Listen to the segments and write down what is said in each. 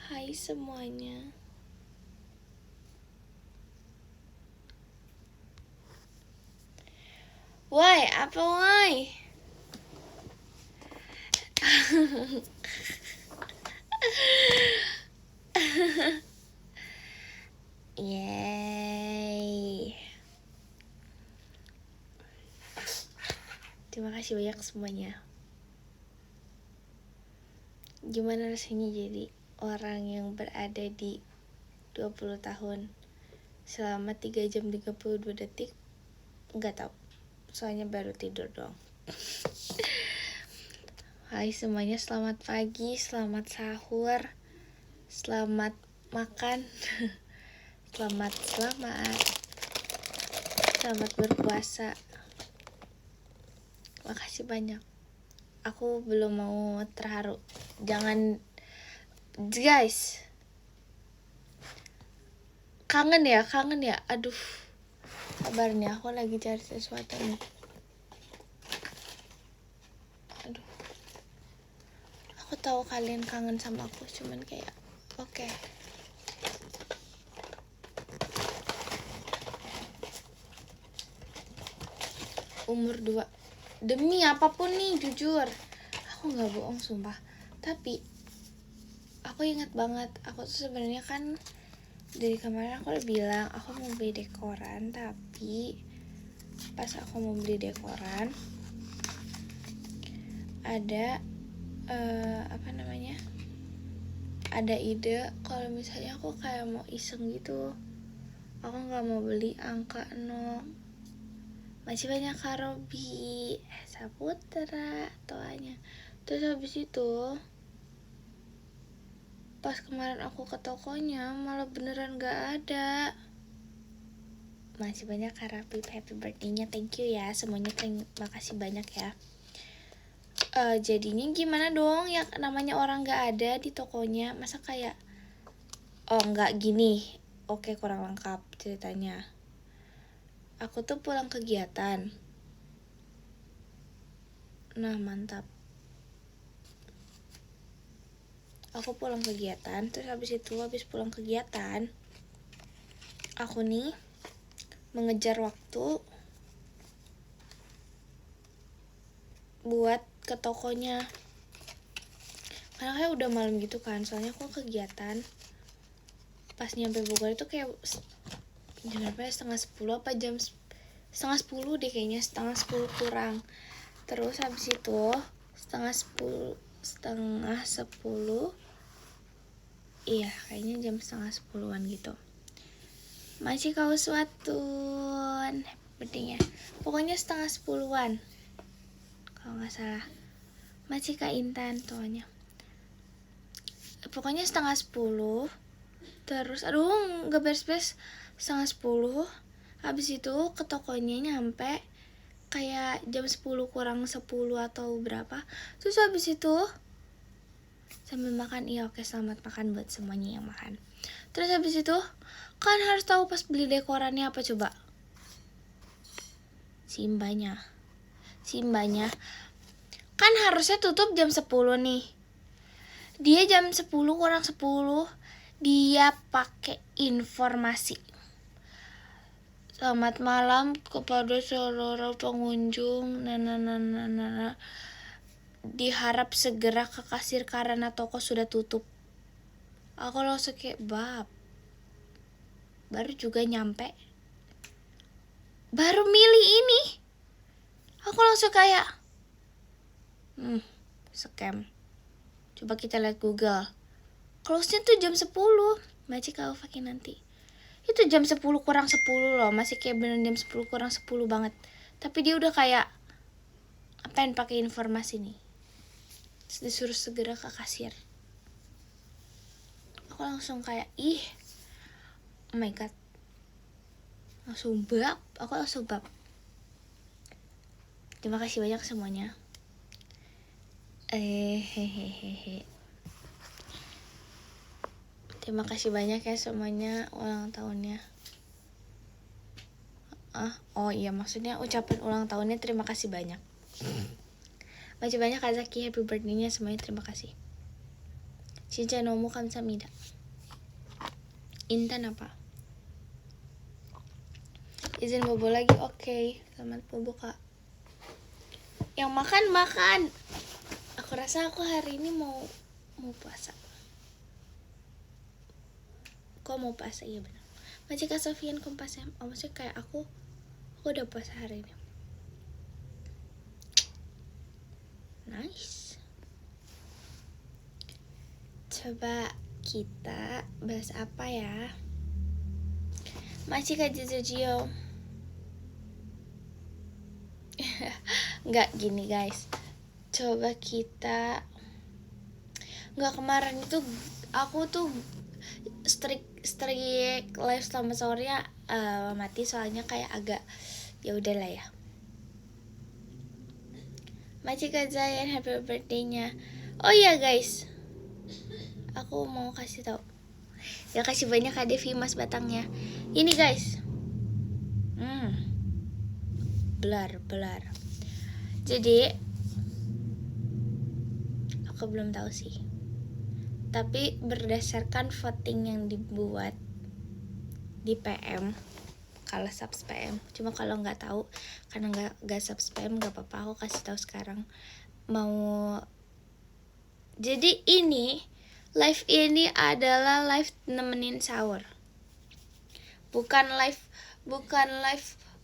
Hai semuanya. Woi, apa woi? Yeay. Terima kasih banyak semuanya. Gimana rasanya jadi orang yang berada di 20 tahun selama 3 jam 32 detik? Nggak tahu. Soalnya baru tidur doang. Hai semuanya, selamat pagi, selamat sahur, selamat makan, selamat berpuasa. Makasih banyak. Aku belum mau terharu. Jangan, guys. Kangen ya. Aduh, sabar nih, aku lagi cari sesuatu nih. Aduh, aku tahu kalian kangen sama aku, cuman kayak oke. Umur 2. Demi apapun nih, jujur. Aku gak bohong, sumpah. Tapi aku ingat banget, aku tuh sebenarnya kan dari kemarin aku udah bilang aku mau beli dekoran, tapi pas aku mau beli dekoran ada ada ide kalau misalnya aku kayak mau iseng gitu, aku nggak mau beli angka 0. Masih banyak Karobi, Saputra, toanya. Terus habis itu pas kemarin aku ke tokonya malah beneran gak ada. Masih banyak Karapi, happy birthday-nya, thank you ya semuanya, terima kasih banyak ya. Jadinya gimana dong ya, namanya orang gak ada di tokonya, masa kayak nggak gini. Oke, kurang lengkap ceritanya. Aku tuh pulang kegiatan. Nah, mantap. Aku pulang kegiatan, terus habis pulang kegiatan, aku nih mengejar waktu buat ke tokonya. Karena kayak udah malam gitu kan, soalnya aku kegiatan. Pas nyampe Bogor itu kayak jam berapa ya, setengah 10 apa jam setengah 10 deh kayaknya, setengah 10 kurang. Terus habis itu setengah 10 iya kayaknya jam setengah 10-an gitu, masih kau suatun bedanya, pokoknya setengah 10-an kalau nggak salah, masih Kak Intan tuanya. Pokoknya setengah 10, terus aduh nggak beres-beres, setengah 10. Habis itu ke tokonya nyampe kayak jam 10 kurang 10 atau berapa. Terus habis itu sambil makan, iya oke, selamat makan buat semuanya yang makan. Terus habis itu kan harus tahu pas beli dekorannya apa coba? Simbanya kan harusnya tutup jam 10 nih. Dia jam 10 kurang 10 dia pakai informasi, selamat malam kepada seluruh pengunjung, diharap segera ke kasir karena toko sudah tutup. Aku langsung kayak baru juga nyampe, baru milih ini, aku langsung kayak scam. Coba kita lihat Google, close-nya tuh jam 10. Masih kau pakai nanti. Itu jam 10 kurang 10 loh, masih kayak bener jam 10 kurang 10 banget. Tapi dia udah kayak apain pakai informasi nih. Terus disuruh segera ke kasir. Aku langsung kayak oh my god. Aku langsung bab. Terima kasih banyak semuanya. Terima kasih banyak ya semuanya ulang tahunnya. Oh iya, maksudnya ucapan ulang tahunnya terima kasih banyak. Masih banyak Kazaki, happy birthday-nya semuanya, terima kasih. Shinchan nomu kamsamida. Intan apa? Izin bobo lagi, oke. Selamat berbuka. Yang makan. Aku rasa aku hari ini mau puasa. Kok mau puasa? Iya benar. Majika Sofian kompas ya. Maksudnya kayak aku udah puasa hari ini. Nice. Coba kita bahas apa ya? Masih Jujujio. Nggak gini guys. Coba kita. Nggak, kemarin itu aku tuh strik live sama sore mati soalnya kayak agak ya udahlah ya. Majika Zayan happy birthday-nya. Oh iya guys. Aku mau kasih tahu. Ya kasih banyak Devi Mas batangnya. Ini guys. Belar. Jadi aku belum tahu sih. Tapi berdasarkan voting yang dibuat di PM, kalau subs PM. Cuma kalau nggak tahu, karena nggak subs PM nggak apa-apa. Aku kasih tahu sekarang. Jadi ini live ini adalah live nemenin sahur. Bukan live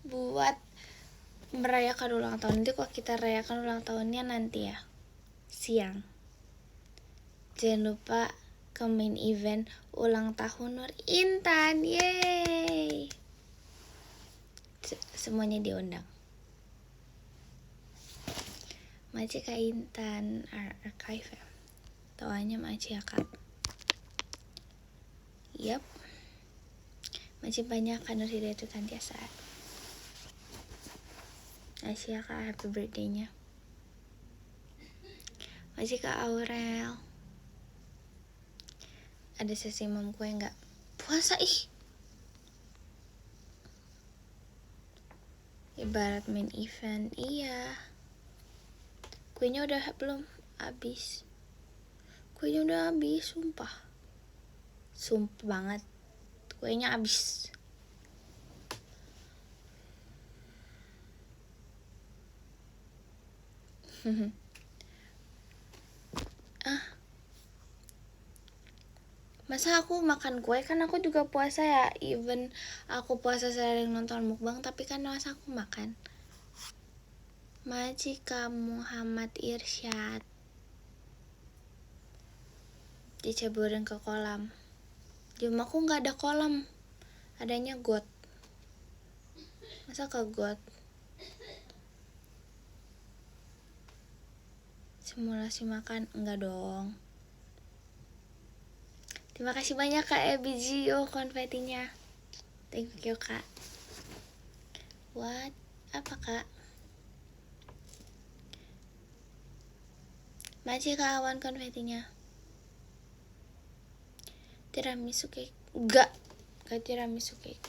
buat merayakan ulang tahun. Nanti kok kita rayakan ulang tahunnya nanti ya, siang. Jangan lupa ke main event ulang tahun Nur Intan. Yeay. Semuanya diundang. Maci Kak Intan Archive ya. Tawanya Maci ya Kak. Yap. Masih banyak kan Nur Hidayat Kantiasa. Masih ya Kak, happy birthday-nya. Masih Kak Aurel. Ada sesi mamku yang gak puasa Ibarat main event. Iya. Kuenya udah belum habis. Kuenya udah habis, sumpah banget. Kuenya habis. Masa aku makan kue? Kan aku juga puasa ya. Even aku puasa sering nonton mukbang, tapi kan masa aku makan. Majika Muhammad Irsyad diceburin ke kolam. Di rumahku nggak ada kolam, adanya got. Masa ke got? Simulasi makan enggak dong. Terima kasih banyak Kak EBGO konfetinya. Thank you Kak. What? Apa Kak? Masih Kak awan konfetinya. Tiramisu cake. Enggak tiramisu cake.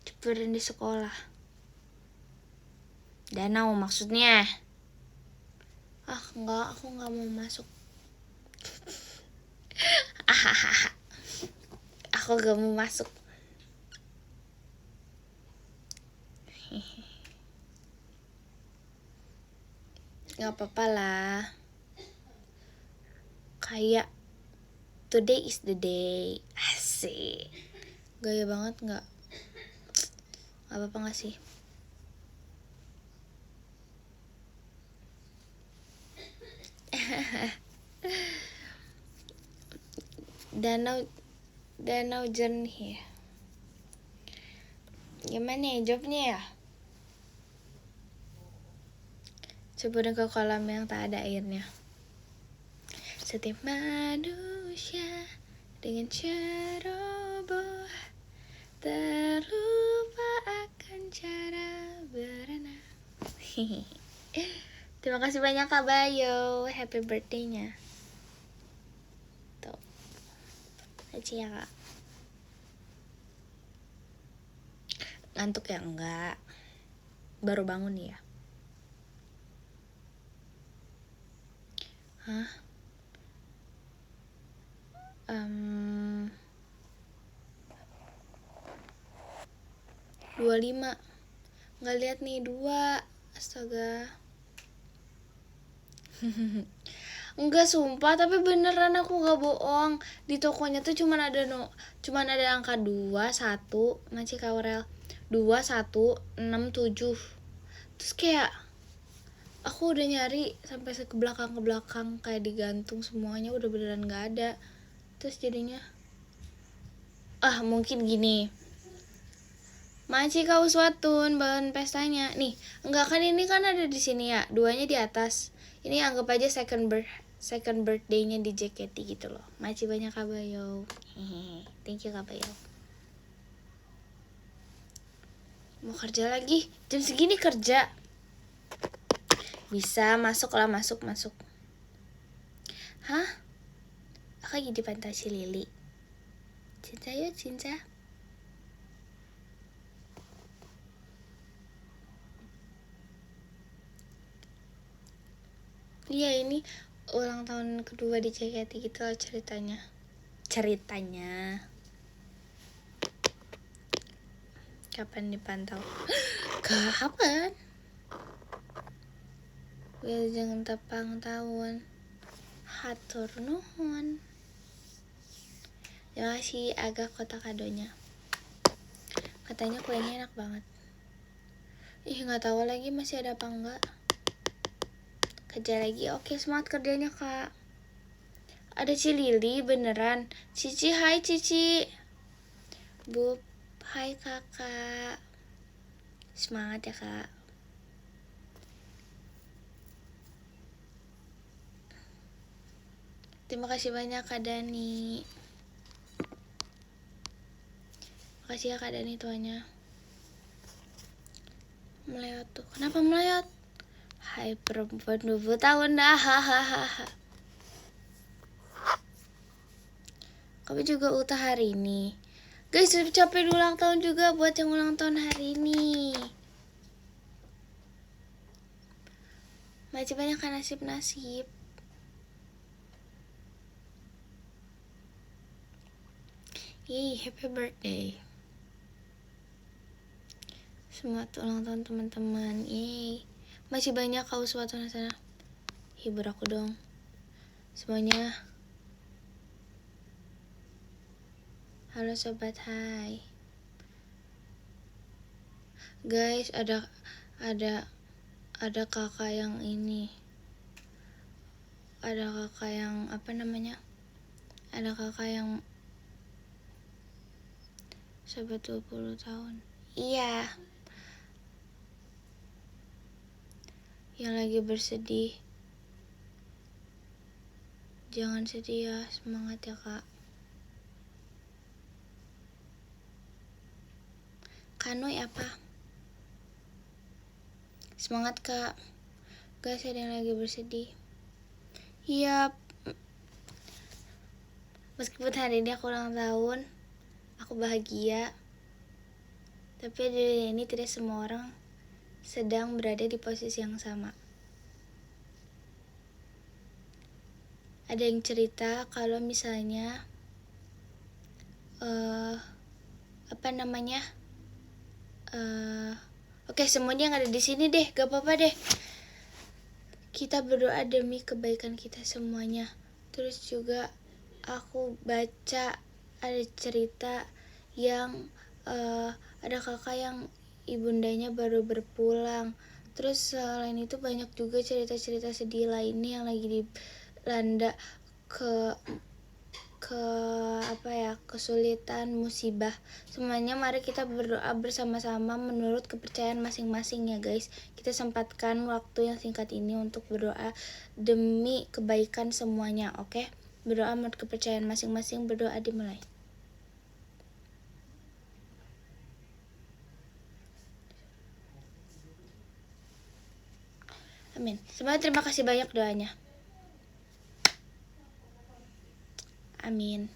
Cepurin di sekolah. Danau maksudnya. Enggak, aku enggak mau masuk. Aku gak mau masuk. Gak apa-apa lah. Kayak today is the day. Asik. Gaya banget gak? Gak apa-apa gak sih? Danau jernih ya. Gimana ya jawabnya ya? Ceburin ke kolam yang tak ada airnya. Setiap manusia dengan ceroboh terlupa akan cara berenang. Terima kasih banyak Kak Bayo. Happy birthday-nya. Tuh. Aci ya Kak. Ngantuk ya? Enggak. Baru bangun ya. Hah? 25. Nggak lihat nih 2. Astaga. Enggak, sumpah, tapi beneran aku gak bohong. Di tokonya tuh cuman ada angka 2, 1, Maci Kaurel. 2, 1, 6, 7. Terus kayak aku udah nyari sampai ke belakang kayak digantung semuanya udah beneran gak ada. Terus jadinya mungkin gini. Maci kau suatun bahan pestanya. Nih, enggak kan ini kan ada di sini ya, 2-nya di atas. Ini anggap aja second birthday-nya di JKT gitu loh. Maci banyak kabayo. Thank you kabayo. Mau kerja lagi? Jam segini kerja? Bisa, masuk. Hah? Aku lagi di Fantasi Lili. Cinta yuk, cinta. Iya, ini ulang tahun kedua di JKT gitu loh ceritanya. Kapan dipantau? Kapan? Wilujeng tepang tahun. Hatur nuhun. Terima kasih agak kotak kadonya. Katanya kuenya enak banget. Nggak tahu lagi masih ada apa enggak. Kerja lagi. Oke, semangat kerjanya kak. Ada Cilili beneran. Cici, hai Cici. Bu, hai kakak. Semangat ya kak. Terima kasih banyak Kak Dani. Makasih ya Kak Dani tuanya. Meleot tuh. Kenapa meleot? Hai perempuan 20 tahun dah. Hahaha. Kamu juga ultah hari ini. Guys, ucapin ulang tahun juga buat yang ulang tahun hari ini. Masih banyak kan nasib-nasib. Happy birthday. Semangat ulang tahun teman-teman. Masih banyak kau suatu sana. Hibur aku dong. Semuanya. Halo sobat, hai. Guys, ada kakak yang ini. Ada kakak yang apa namanya? Ada kakak yang sobat 20 tahun. Iya. Yang lagi bersedih. Jangan sedih ya, semangat ya kak. Kanoy apa? Semangat kak. Guys, ada yang lagi bersedih. Iya. Meskipun hari ini aku ulang tahun, aku bahagia. Tapi di ini tidak semua orang sedang berada di posisi yang sama. Ada yang cerita kalau misalnya oke, semuanya yang ada di sini deh, gak apa-apa deh. Kita berdoa demi kebaikan kita semuanya. Terus juga aku baca ada cerita yang ada kakak yang ibundanya baru berpulang. Terus selain itu banyak juga cerita-cerita sedih lainnya yang lagi dilanda kesulitan, musibah. Semuanya mari kita berdoa bersama-sama menurut kepercayaan masing-masing ya guys. Kita sempatkan waktu yang singkat ini untuk berdoa demi kebaikan semuanya, oke? Berdoa menurut kepercayaan masing-masing, berdoa dimulai. Amin. Semuanya terima kasih banyak doanya. Amin.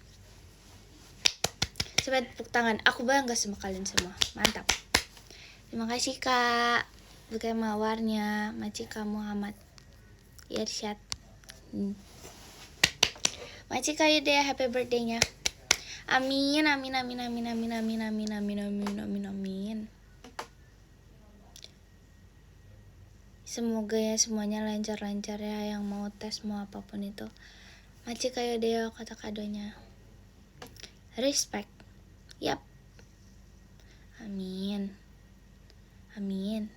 Coba tepuk tangan. Aku bangga sama kalian semua. Mantap. Terima kasih kak. Bukan mawarnya. Maci kamu Muhammad Irsyad. Makasih Kak Yuda, happy birthday-nya. Amin, amin, amin, amin, amin, amin, amin, amin, amin, amin, amin. Semoga ya semuanya lancar-lancar ya, yang mau tes mau apapun itu. Makasih Kak Yuda kata kadonya. Respect. Yap. Amin. Amin.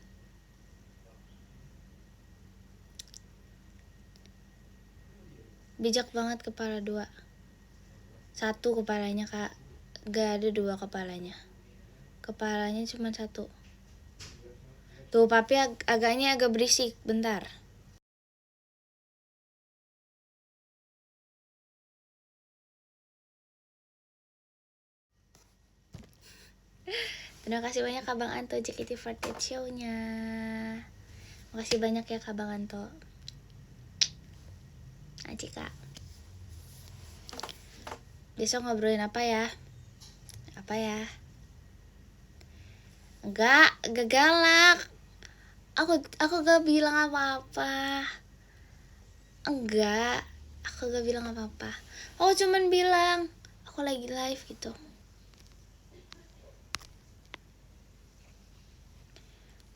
Bijak banget kepala 2. 1 kepalanya Kak. Gak ada 2 kepalanya. Kepalanya cuma 1. Tuh papi agaknya agak berisik. Bentar. Terima kasih banyak Kak Bang Anto JKT48 show-nya. Makasih banyak ya Kak Bang Anto. Aji Kak. Besok ngobrolin apa ya? Apa ya? Enggak galak. Aku gak bilang apa-apa. Enggak, aku gak bilang apa-apa. Aku cuman bilang aku lagi live gitu.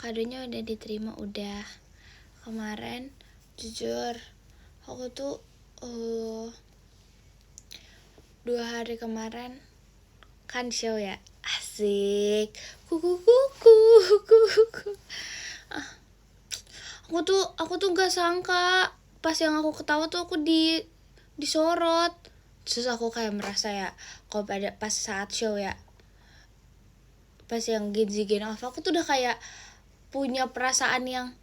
Kadonya udah diterima, udah. Kemarin jujur aku tuh 2 hari kemarin kan show ya, asik, kuku. Aku tuh gak sangka pas yang aku ketawa tuh aku disorot. Terus aku kayak merasa ya, kalau pas saat show ya, pas yang Genzi Gen Alpha, aku tuh udah kayak punya perasaan yang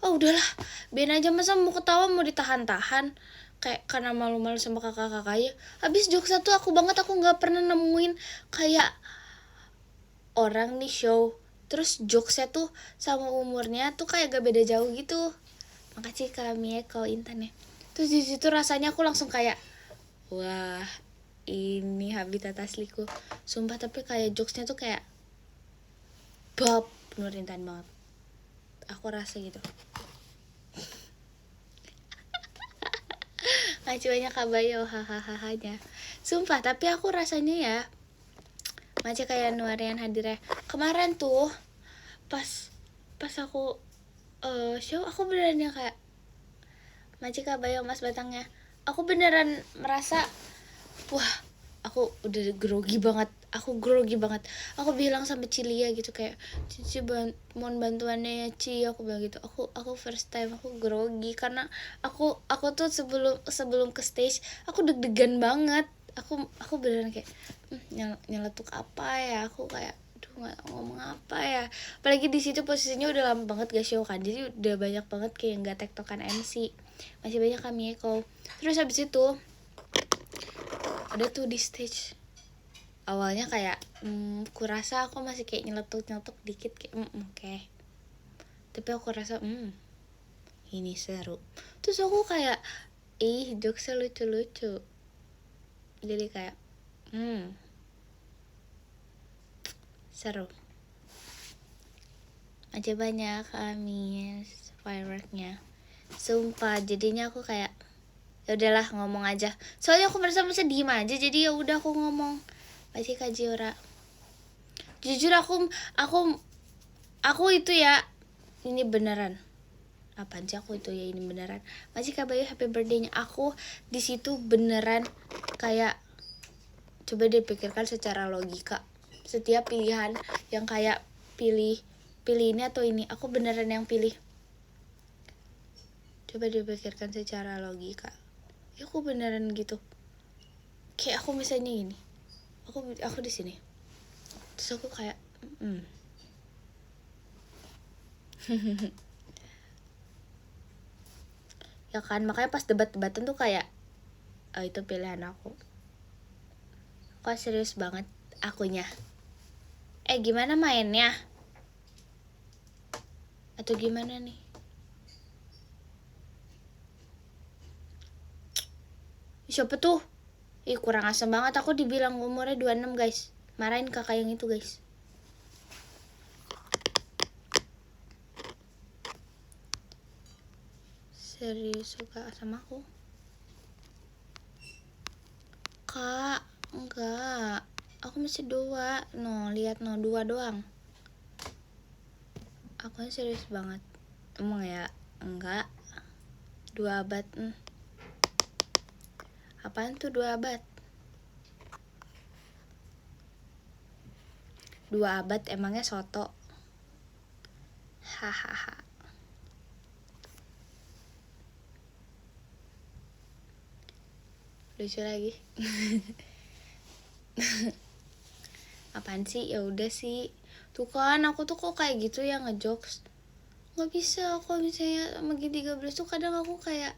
oh udahlah, ben aja, masa mau ketawa mau ditahan-tahan, kayak karena malu-malu sama kakak-kakaknya. Habis jokes satu aku banget, aku nggak pernah nemuin kayak orang nih show terus jokesnya tuh sama umurnya tuh kayak gak beda jauh gitu. Makasih kami ya kau Intan ya. Terus di situ rasanya aku langsung kayak wah, ini habitat asliku sumpah. Tapi kayak jokesnya tuh kayak bab Nur Intan banget, aku rasa gitu. Makasih banyak Kak Bayo, hahaha. Sumpah, tapi aku rasanya ya macam kayak Nuarian hadir ya. Kemarin tuh pas aku show, aku beneran yang kayak macam Kak Bayo Mas Batangnya. Aku beneran merasa wah, aku udah grogi banget. Aku bilang sama Cilia gitu kayak, Cici mohon bantuannya ya Ci, aku bilang gitu. Aku first time aku grogi karena aku tuh sebelum ke stage aku deg-degan banget. Aku beneran kayak nyeletuk apa ya, aku kayak aduh nggak ngomong apa ya. Apalagi di situ posisinya udah lama banget gak show kan, jadi udah banyak banget kayak nggak tektokan MC. Masih banyak kami Eko. Terus habis itu ada tuh di stage, awalnya kayak kurasa aku masih kayak nyeletuk dikit kayak okay. Tapi aku rasa ini seru. Terus aku kayak jokesnya lucu-lucu, jadi kayak seru aja. Banyak amin fireworknya, sumpah. Jadinya aku kayak ya udahlah ngomong aja, soalnya aku merasa diem aja, jadi ya udah aku ngomong. Pasti Kak Jiora, jujur aku itu ya, ini beneran apaan sih aku itu ya, ini beneran. Masih Kak Bayu happy birthday-nya, aku di situ beneran kayak coba dipikirkan secara logika setiap pilihan yang kayak pilih ini atau ini, aku beneran yang pilih. Coba dipikirkan secara logika ya, aku beneran gitu. Kayak aku misalnya gini, aku di sini, terus aku kayak ya kan, makanya pas debat-debatan tuh kayak itu pilihan aku. Kok serius banget akunya. Gimana mainnya? Atau gimana nih? Siapa tuh? Kurang asem banget, aku dibilang umurnya 26 guys. Marahin kakak yang itu guys. serius suka sama aku. Kak, enggak. Aku masih 2. No, lihat no, 2 doang. Aku serius banget. Emang ya? Enggak. 2 abad. Apaan tuh 2 abad? 2 abad emangnya soto? Hahaha. Lucu lagi. Apaan sih? Ya udah sih. Tuh kan aku tuh kok kayak gitu ya ngejokes. Nggak bisa kalau misalnya sama G13 tuh kadang aku kayak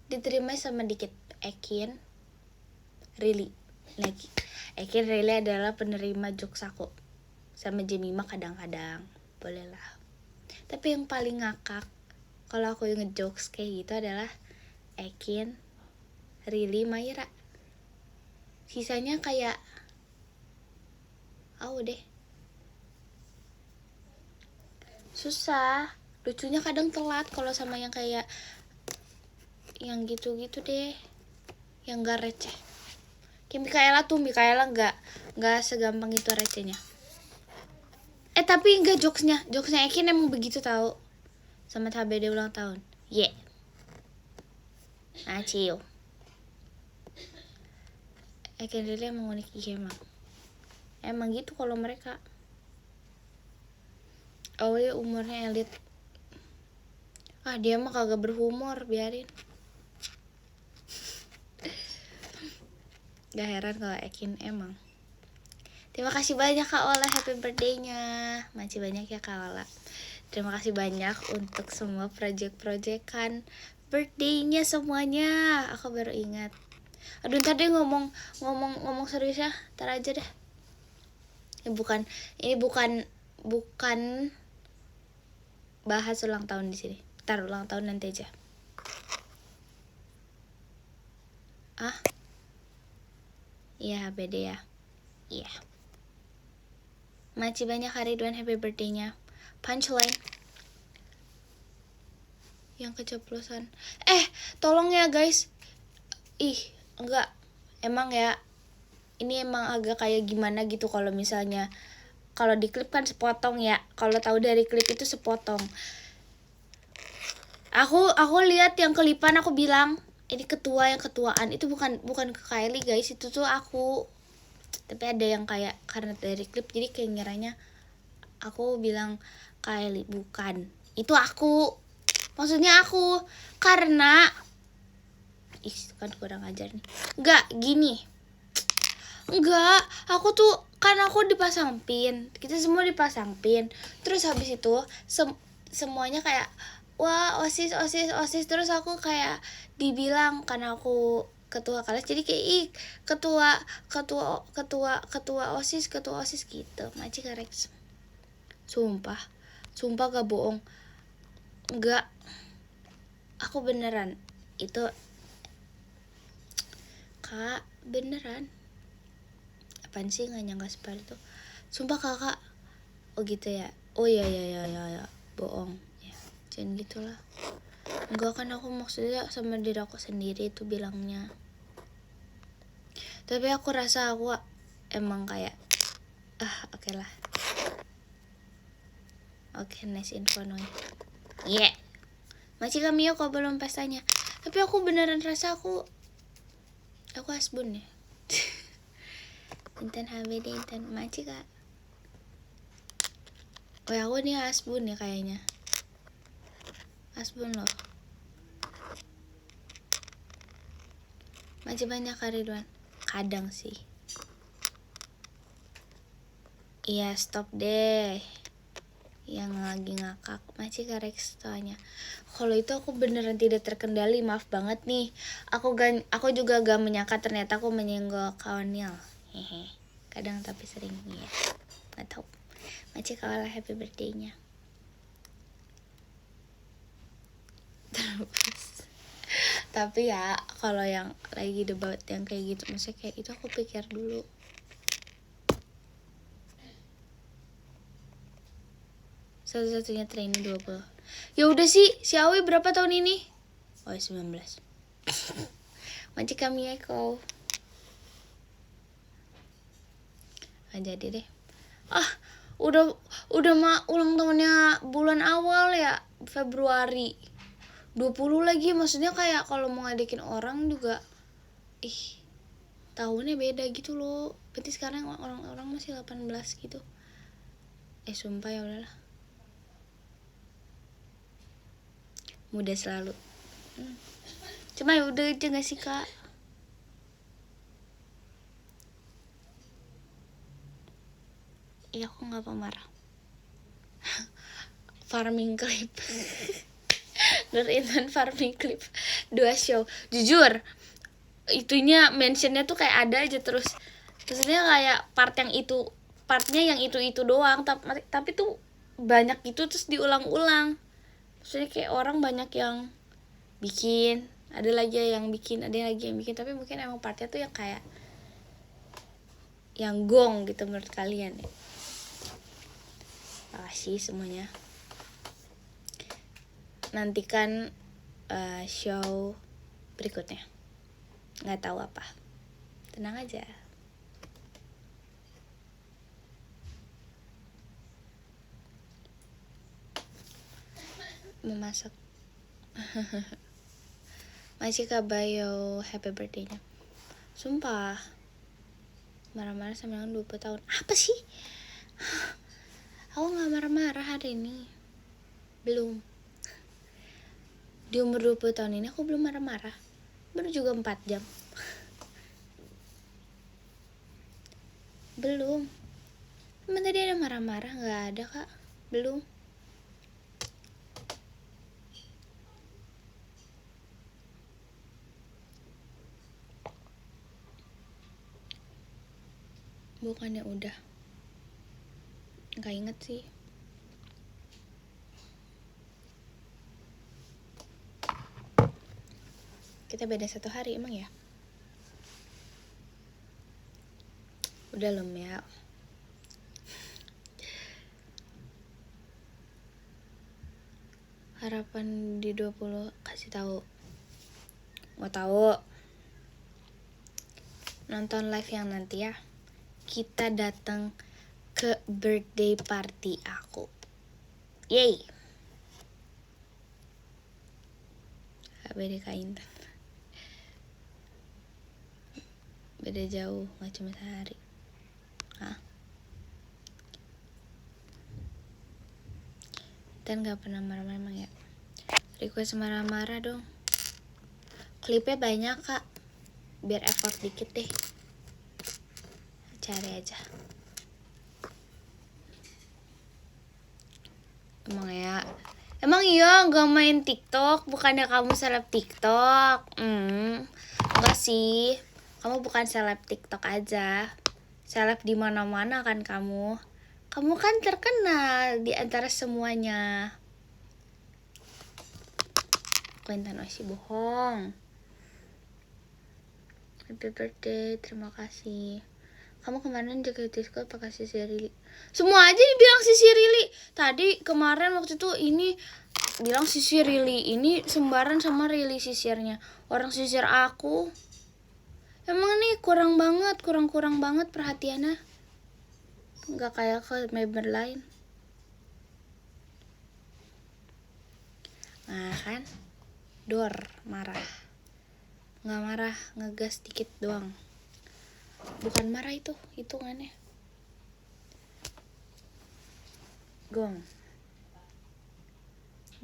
diterima sama dikit. Ekin really lagi. Ekin really adalah penerima jokes aku. Sama Jemima kadang-kadang. Boleh lah. Tapi yang paling ngakak kalau aku ngejokes kayak gitu adalah Ekin, Rili, Mayra. Sisanya kayak deh. Susah. Lucunya kadang telat kalau sama yang kayak yang gitu-gitu deh. Yang gak receh. Kayak Mikaela gak segampang itu recehnya. Tapi enggak jokesnya Ekin emang begitu tahu. Sama HBD ulang tahun. Acil. Ekin Rili emang unik emang gitu kalau mereka. Ya umurnya elit. Dia mah kagak berhumor, biarin. Gak heran kalau Ekin emang. Terima kasih banyak Kak Ola, happy birthday-nya. Masih banyak ya Kak Ola. Terima kasih banyak untuk semua project-projectan birthday-nya semuanya. Aku baru ingat. Aduh, ntar deh ngomong serius ya. Ntar aja deh. Ini bukan bahas ulang tahun di sini. Ntar ulang tahun nanti aja. Iya, beda ya. Iya. Masih banyak hari Ridwan, happy birthday-nya. Punchline. Yang keceplosan. Tolong ya guys. Enggak. Emang ya, ini emang agak kayak gimana gitu kalau misalnya kalau di klip kan sepotong ya. Kalau tahu dari klip itu sepotong. Aku lihat yang kelipan, aku bilang ini yang ketuaan itu bukan ke Kylie guys, itu tuh aku. Tapi ada yang kayak karena dari klip jadi kayak ngiranya aku bilang Kylie, bukan. Itu aku. Maksudnya aku karena kan kurang ajar nih. Enggak, gini. Enggak, aku tuh kan aku dipasang pin. Kita semua dipasang pin. Terus habis itu semuanya kayak wah, OSIS. Terus aku kayak dibilang karena aku ketua kelas jadi kayak ketua OSIS gitu. Maci Karex. Sumpah gak bohong. Enggak. Aku beneran. Itu Kak, beneran. Apaan sih gak nyangka seperti itu. Sumpah kakak. Oh gitu ya. Oh ya. Bohong ya. Jangan gitulah. Enggak, kan aku maksudnya sama diri aku sendiri itu bilangnya. Tapi aku rasa aku emang kayak oke lah. Oke, nice info Noy. Masih kami kok belum pestanya. Tapi aku beneran rasa aku asbun ya. Intan HBD, Intan Maci Kak. Aku nih asbun ya kayaknya. Asbun loh. Masih banyak Kak Ridwan. Kadang sih. Iya, stop deh. Yang lagi ngakak masih Karex tanya. Kalau itu aku beneran tidak terkendali, maaf banget nih. Aku juga gak menyangka ternyata aku menyenggol kawannya. Kadang tapi sering ya. Gak tau. Masih kalah happy birthday-nya. Terus. Tapi ya kalau yang lagi debat yang kayak gitu, maksudnya kayak itu aku pikir dulu. Satu-satunya trainee 20. Ya udah sih, si Awi berapa tahun ini? Oh 19. Maji kami Eko. Jadi deh. Udah ulang tahunnya bulan awal ya, Februari 20 lagi. Maksudnya kayak kalau mau ngadekin orang juga tahunnya beda gitu loh. Berarti sekarang orang-orang masih 18 gitu. Sumpah ya udahlah. Muda selalu. Cuma ya udah aja gak sih kak? Iya aku gak pemarah. Farming clip. Nur Intan farming clip 2 show. Jujur itunya mentionnya tuh kayak ada aja terus. Maksudnya kayak partnya yang itu doang. Tapi tuh banyak gitu terus diulang-ulang. Maksudnya kayak orang banyak yang bikin, ada lagi yang bikin, tapi mungkin emang partnya tuh yang kayak yang gong gitu menurut kalian ya. Makasih semuanya. Nantikan show berikutnya. Nggak tahu apa. Tenang aja. Memasak. Masih kabayo happy birthday-nya. Sumpah. Marah-marah sama yang 20 tahun. Apa sih? Aku gak marah-marah hari ini. Belum. Di umur 20 tahun ini aku belum marah-marah. Baru juga 4 jam. Belum. Emang tadi ada marah-marah? Gak ada kak. Belum. Bukannya udah. Gak inget sih. Kita beda 1 hari emang ya? Udah lem ya. Harapan di 20 kasih tahu. Mau tahu? Nonton live yang nanti ya. Kita datang ke birthday party aku. Yeay. Beda kain. Beda jauh, gak cuma sehari. Dan gak pernah marah-marah emang ya. Request marah-marah dong. Klipnya banyak kak. Biar effort dikit deh. Cari aja. Emang iya gak main TikTok? Bukannya kamu seleb TikTok? Enggak sih. Kamu bukan seleb TikTok aja. Seleb di mana-mana kan kamu. Kamu kan terkenal di antara semuanya. Kuentan masih bohong. Happy birthday, terima kasih. Kamu kemarin jaga disco pakai Sisi Rili. Semua aja dibilang Sisi Rili. Tadi kemarin waktu itu ini bilang Sisi Rili. Ini sembaran sama Rili sisirnya. Orang sisir aku. Emang nih kurang banget perhatiannya. Gak kayak ke member lain. Nah kan, Dor marah. Gak marah, ngegas dikit doang. Bukan marah itu hitungannya. Gong.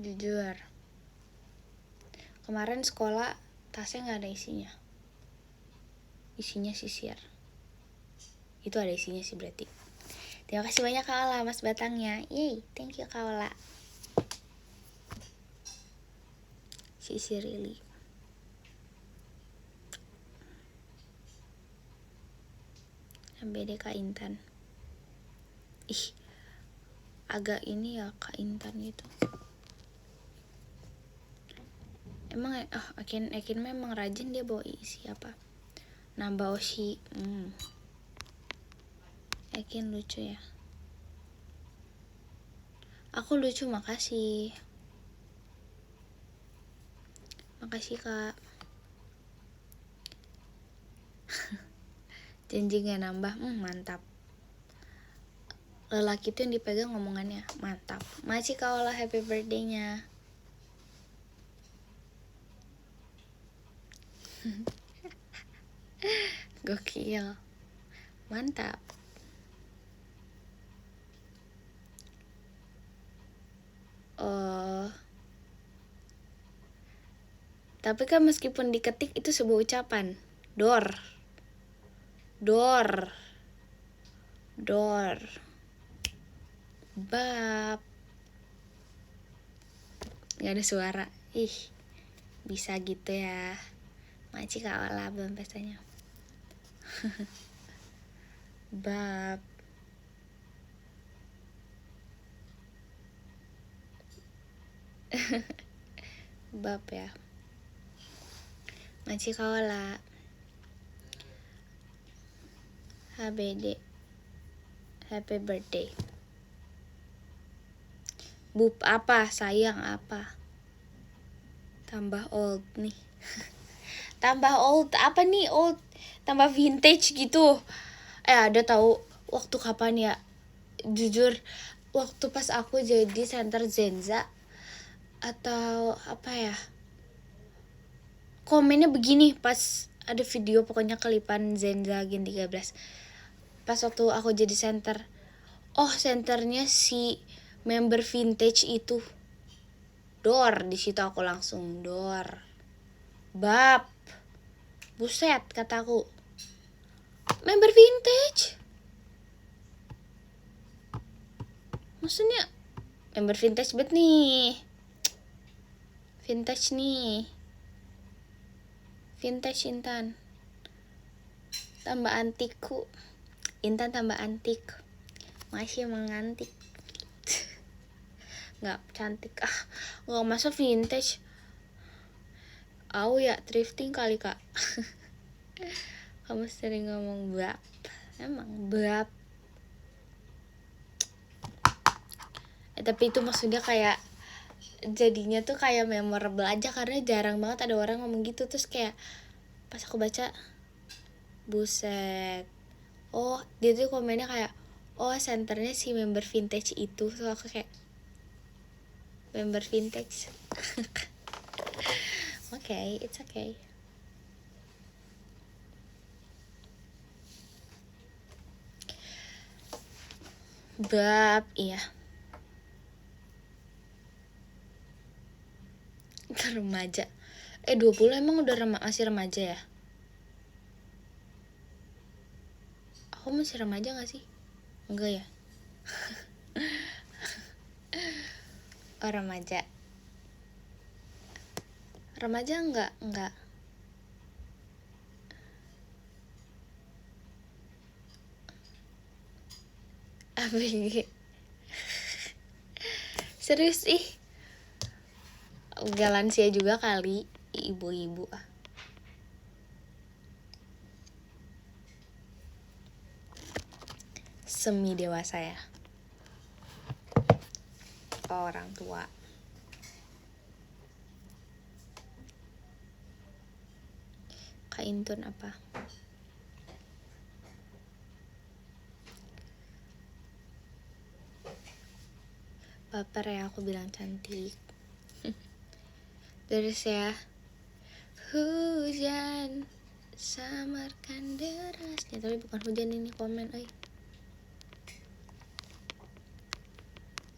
Jujur. Kemarin sekolah tasnya gak ada isinya. Isinya sisir. Itu ada isinya sih berarti. Terima kasih banyak Kak Ola mas batangnya. Yeay, thank you Kak Ola. Sisi Rili. Beda Kak Intan. Agak ini ya Kak Intan gitu. Emang Ekin memang rajin dia bawa isi apa? Nambah Oshi. Ekin lucu ya. Aku lucu makasih. Makasih kak. Janji gak nambah. Mantap. Lelaki tuh yang dipegang ngomongannya. Mantap. Makasih kak Ola, happy birthday-nya. Gokil. Mantap. Oh. Tapi kan meskipun diketik itu sebuah ucapan. Dor. Bab. Gak ada suara. Ih, bisa gitu ya. Makasih kak Ola belum pestanya. Bab. Bab ya. Makasih kak Ola. HBD. Happy birthday. Bub apa? Sayang apa? Tambah old nih. Tambah old apa nih old? Tambah vintage gitu. Ada tahu waktu kapan ya? Jujur waktu pas aku jadi center Zenza atau apa ya? Komennya begini pas ada video pokoknya kelipan Zenza Gen 13. Pas waktu aku jadi center. Oh, senternya si member vintage itu. Dor, di situ aku langsung dor. Bab. Buset kataku. Member vintage. Maksudnya member vintage bet nih. Vintage nih. Vintage Intan. Tambah antikku. Intan tambah antik. Masih emang antik. Nggak cantik. Nggak masa vintage. Ya thrifting kali kak. Kamu sering ngomong bab. Emang bab. Tapi itu maksudnya kayak jadinya tuh kayak memorable aja karena jarang banget ada orang ngomong gitu. Terus kayak pas aku baca, buset. Oh, dia tuh komennya kayak, oh senternya si member vintage itu. So aku kayak, member vintage. Okay, it's okay. Bab, iya. Remaja. 20 emang udah masih remaja ya? Aku masih remaja gak sih? Enggak ya? Oh, remaja. Remaja enggak. ABG. Serius ih. Galansia juga kali, ibu-ibu. Semi dewasa ya. Orang tua. Kak Intun apa? Baper ya aku bilang cantik. Terus ya. Hujan samarkan derasnya. Tapi bukan hujan ini komen.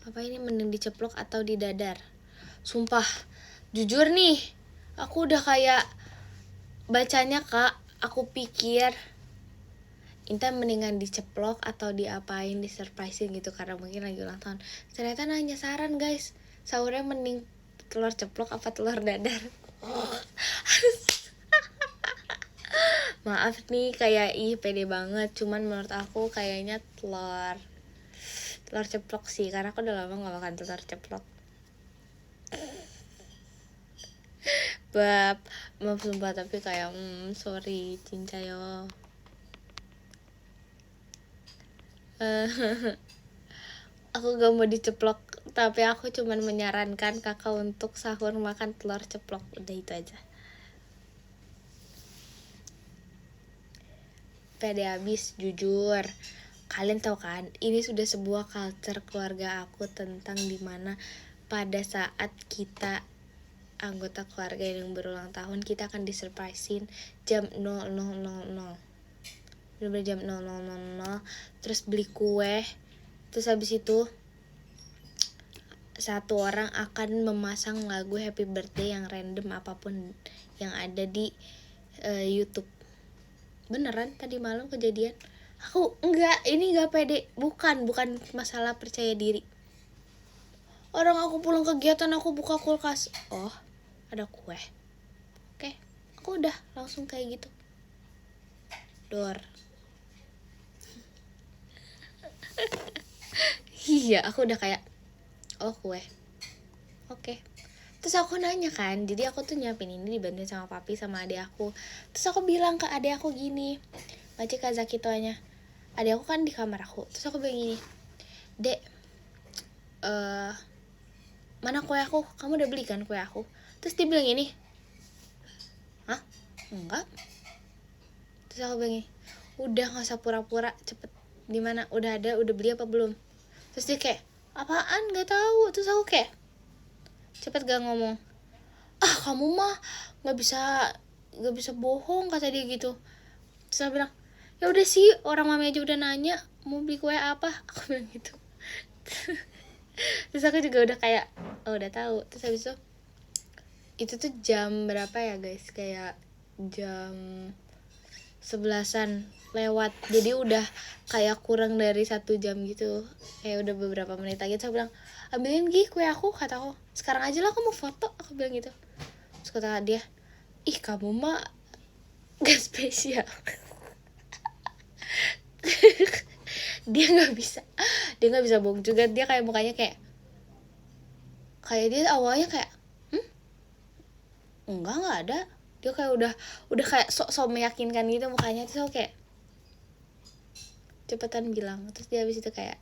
Apa ini mending diceplok atau di dadar? Sumpah, jujur nih, aku udah kayak bacanya kak, aku pikir Intan mendingan diceplok atau diapain, disurprisein gitu karena mungkin lagi ulang tahun. Ternyata nanya saran guys, sahurnya mending telur ceplok apa telur dadar? Maaf nih kayak pede banget, cuman menurut aku kayaknya telur ceplok sih, karena aku udah lama gak makan telur ceplok. Bab, maaf sumpah tapi kayak sorry cincayo. Aku gak mau diceplok Tapi aku cuman menyarankan kakak untuk sahur makan telur ceplok, udah itu aja. Pede habis, jujur. Kalian tahu kan, ini sudah sebuah culture keluarga aku tentang dimana pada saat kita anggota keluarga yang berulang tahun, kita akan disurprisein jam 00.00. Bener-bener jam 00.00. Terus beli kue. Terus habis itu satu orang akan memasang lagu happy birthday yang random apapun yang ada di YouTube. Beneran tadi malam kejadian. Ini enggak pede, bukan masalah percaya diri. Orang aku pulang kegiatan, aku buka kulkas, oh ada kue. Oke, aku udah langsung kayak gitu. Dor. Iya, aku udah kayak, oh kue. Oke. Terus aku nanya kan, jadi aku tuh nyiapin ini dibantuin sama papi sama adik aku. Terus aku bilang ke adik aku gini, Maci Kazakitoanya, adik aku kan di kamar aku. Terus aku bilang gini, Dek, mana kue aku? Kamu udah beli kan kue aku? Terus dia bilang gini, hah? Enggak. Terus aku bilang gini, udah gak usah pura-pura, cepet. Di mana? Udah ada, udah beli apa belum? Terus dia kayak, apaan? Gak tahu. Terus aku kayak, cepet gak ngomong. Ah kamu mah gak bisa bohong, kata dia gitu. Terus aku bilang, ya udah sih, orang mami aja udah nanya mau beli kue apa. Aku bilang gitu. Terus aku juga udah kayak, oh udah tahu. Terus habis itu tuh jam berapa ya guys, kayak jam 11-an lewat, jadi udah kayak kurang dari 1 jam gitu, kayak udah beberapa menit lagi. Terus aku bilang, ambilin Gi kue aku, kata aku, sekarang aja lah aku mau foto, aku bilang gitu. Terus kata dia, ih kamu mah gak spesial. dia nggak bisa bohong juga. Dia kayak mukanya kayak dia awalnya kayak nggak ada. Dia kayak udah kayak sok meyakinkan gitu mukanya. Terus aku kayak cepetan bilang. Terus dia habis itu kayak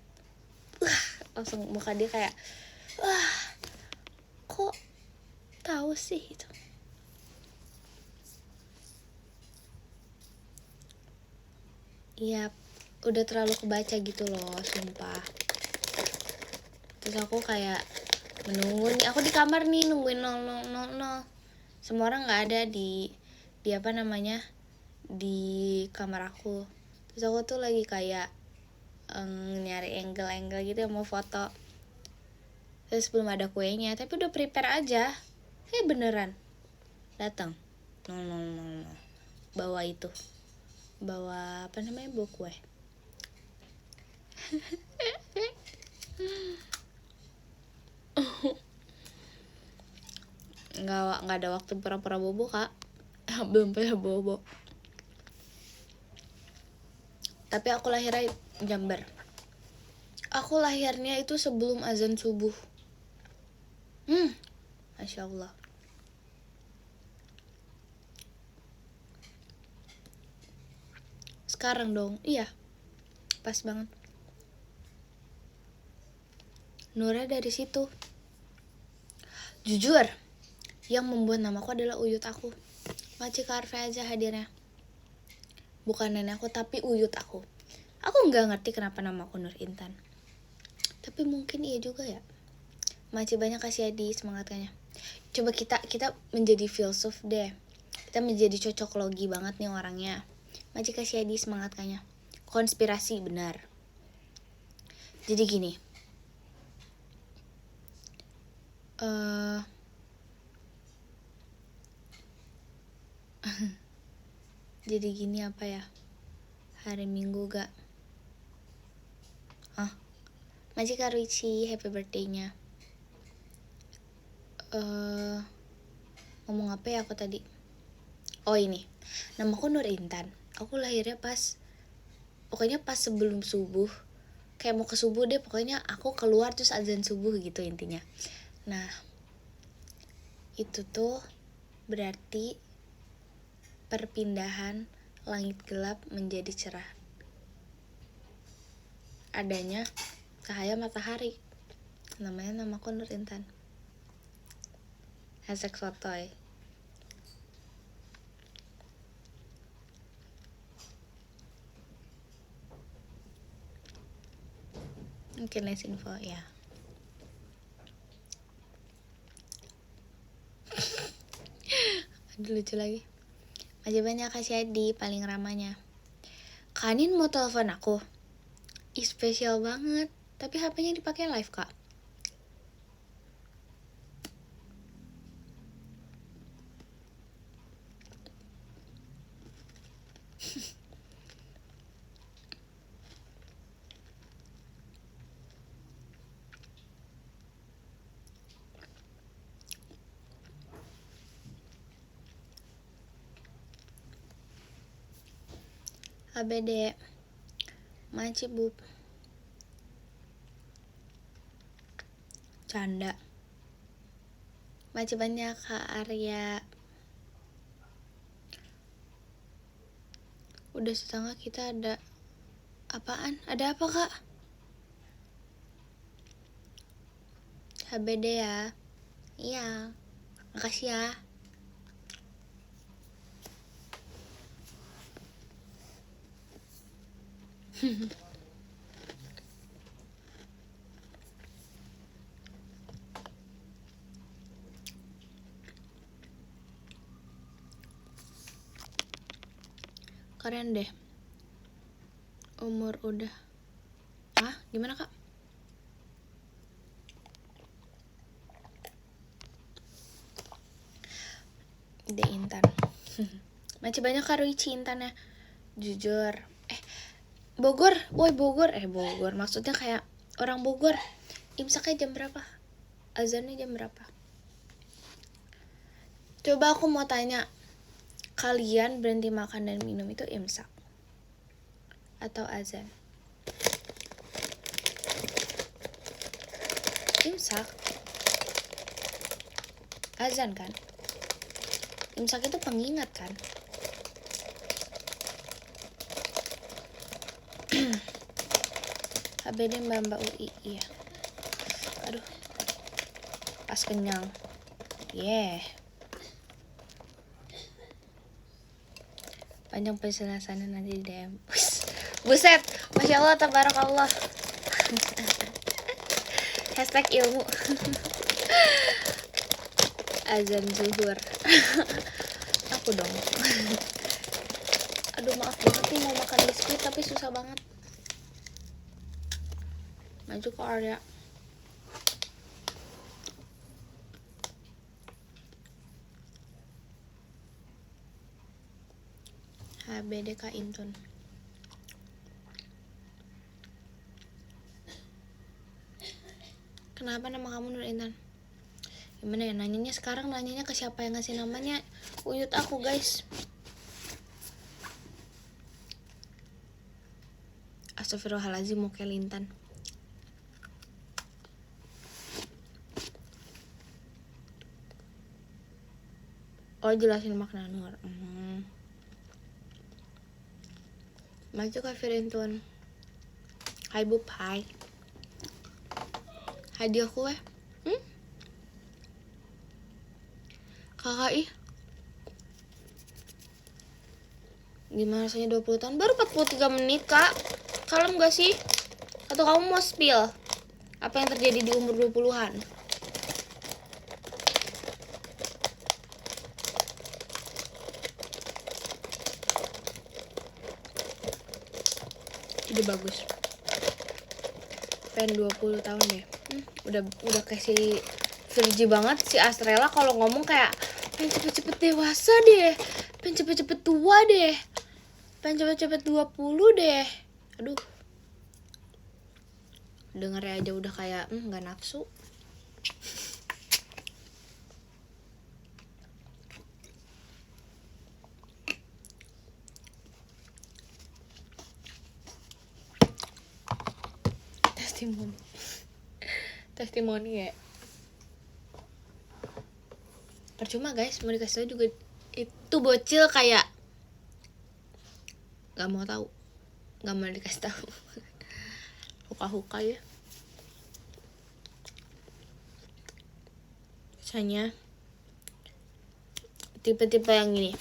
langsung muka dia kayak kok tahu sih itu. Iya, udah terlalu kebaca gitu loh, sumpah. Terus aku kayak menunggu nih, aku di kamar nih nungguin 00.00. Semua orang nggak ada di apa namanya, di kamar aku. Terus aku tuh lagi kayak nyari angle gitu mau foto. Terus belum ada kuenya, tapi udah prepare aja. Beneran datang 00.00 bawa apa namanya, bawa kue. nggak ada waktu pura-pura bobo kak. Belum pernah bobo. Tapi aku lahirnya Jember. Aku lahirnya itu sebelum azan subuh. Masya Allah. Sekarang dong, iya, pas banget. Nura dari situ. Jujur, yang membuat namaku adalah uyut aku. Maci Karve aja hadirnya. Bukan nenek aku, tapi uyut aku. Aku nggak ngerti kenapa namaku Nur Intan. Tapi mungkin iya juga ya. Maci banyak kasih Adi semangatnya. Coba kita menjadi filsuf deh. Kita menjadi cocok logi banget nih orangnya. Maci kasih Adi semangat kayaknya. Konspirasi benar. Jadi gini. Jadi gini apa ya? Hari Minggu gak? Maci Karuichi happy birthday-nya. Ngomong apa ya aku tadi? Oh ini. Namaku Nur Intan. Aku lahirnya pokoknya pas sebelum subuh. Kayak mau ke subuh deh, pokoknya aku keluar terus azan subuh gitu intinya. Nah, itu tuh berarti perpindahan langit gelap menjadi cerah. Adanya cahaya matahari. Namanya namaku Nur Intan. Hashtag sotoy. Mungkin less info ya. Aduh lucu lagi. Masih banyak kasih Adi paling ramanya. Kanin mau telepon aku. Ih spesial banget. Tapi HP-nya dipakai live kak. ABD Maci bub. Canda. Maci banyak Kak Arya. Udah setengah kita ada apaan? Ada apa kak? HBD ya. Iya. Makasih ya. Keren deh. Umur udah. Ah, gimana kak? De Intan. Masih banyak kak Ruici Intannya. Jujur. Bogor. Woi Bogor. Bogor. Maksudnya kayak orang Bogor. Imsaknya jam berapa? Azannya jam berapa? Coba aku mau tanya. Kalian berhenti makan dan minum itu imsak? Atau azan? Imsak. Azan kan? Imsak itu pengingat kan? HBD Mbak UI. Iya. Aduh. Pas kenyang. Yeah. Panjang penjelasannya nanti di DM. Buset, Masya Allah, tabarakallah. Hashtag ilmu. Azan zuhur. Aku dong. Aduh maaf banget nih mau makan biskuit tapi susah banget. Maju ke Arya. HBD Kak Intun. Kenapa nama kamu Nur Intan? Gimana ya nanyanya sekarang, nanyanya ke siapa yang ngasih namanya? Uyut aku guys. Astagfirullahaladzim, mau kayak Lintan. Oh jelasin makna Nur. Maju Kak Firintun. Hai Bub, hai. Hadiah kue. Kakak ih. Gimana rasanya 20 tahun? Baru 43 menit kak. Kalem gak sih? Atau kamu mau spill? Apa yang terjadi di umur 20-an? Ide bagus. Pengen 20 tahun deh. Udah kayak si Virgi banget si Astrella kalau ngomong kayak pengen cepet-cepet dewasa deh, pengen cepet-cepet tua deh, pengen cepet-cepet 20 deh. Aduh, dengernya aja udah kayak gak nafsu. Testimoni ya. Percuma guys, mau dikasih tau juga itu bocil kayak gak mau tahu, gak mau dikasih tahu. Huka-huka ya. Misalnya tipe-tipe yang gini,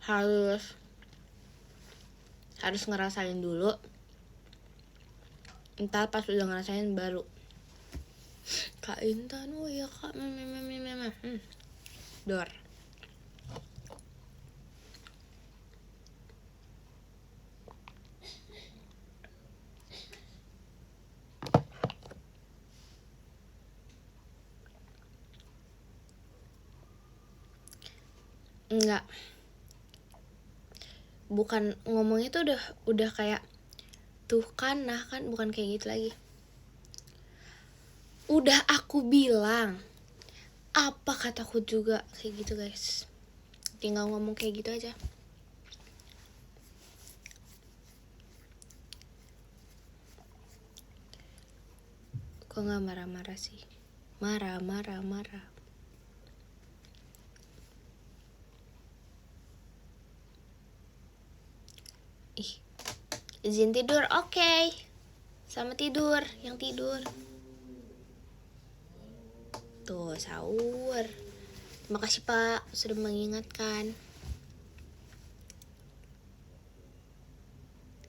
harus ngerasain dulu, entar pas udah ngerasain baru. Kak Intan, oh iya kak, Dor. Enggak, bukan ngomongnya tuh udah kayak tuh kan, nah kan, bukan kayak gitu lagi. Udah aku bilang, apa kataku juga kayak gitu guys. Tinggal ngomong kayak gitu aja. Kok nggak marah-marah sih? Marah. Izin tidur, oke. Sama tidur, yang tidur. Tuh, sahur. Terima kasih Pak, sudah mengingatkan.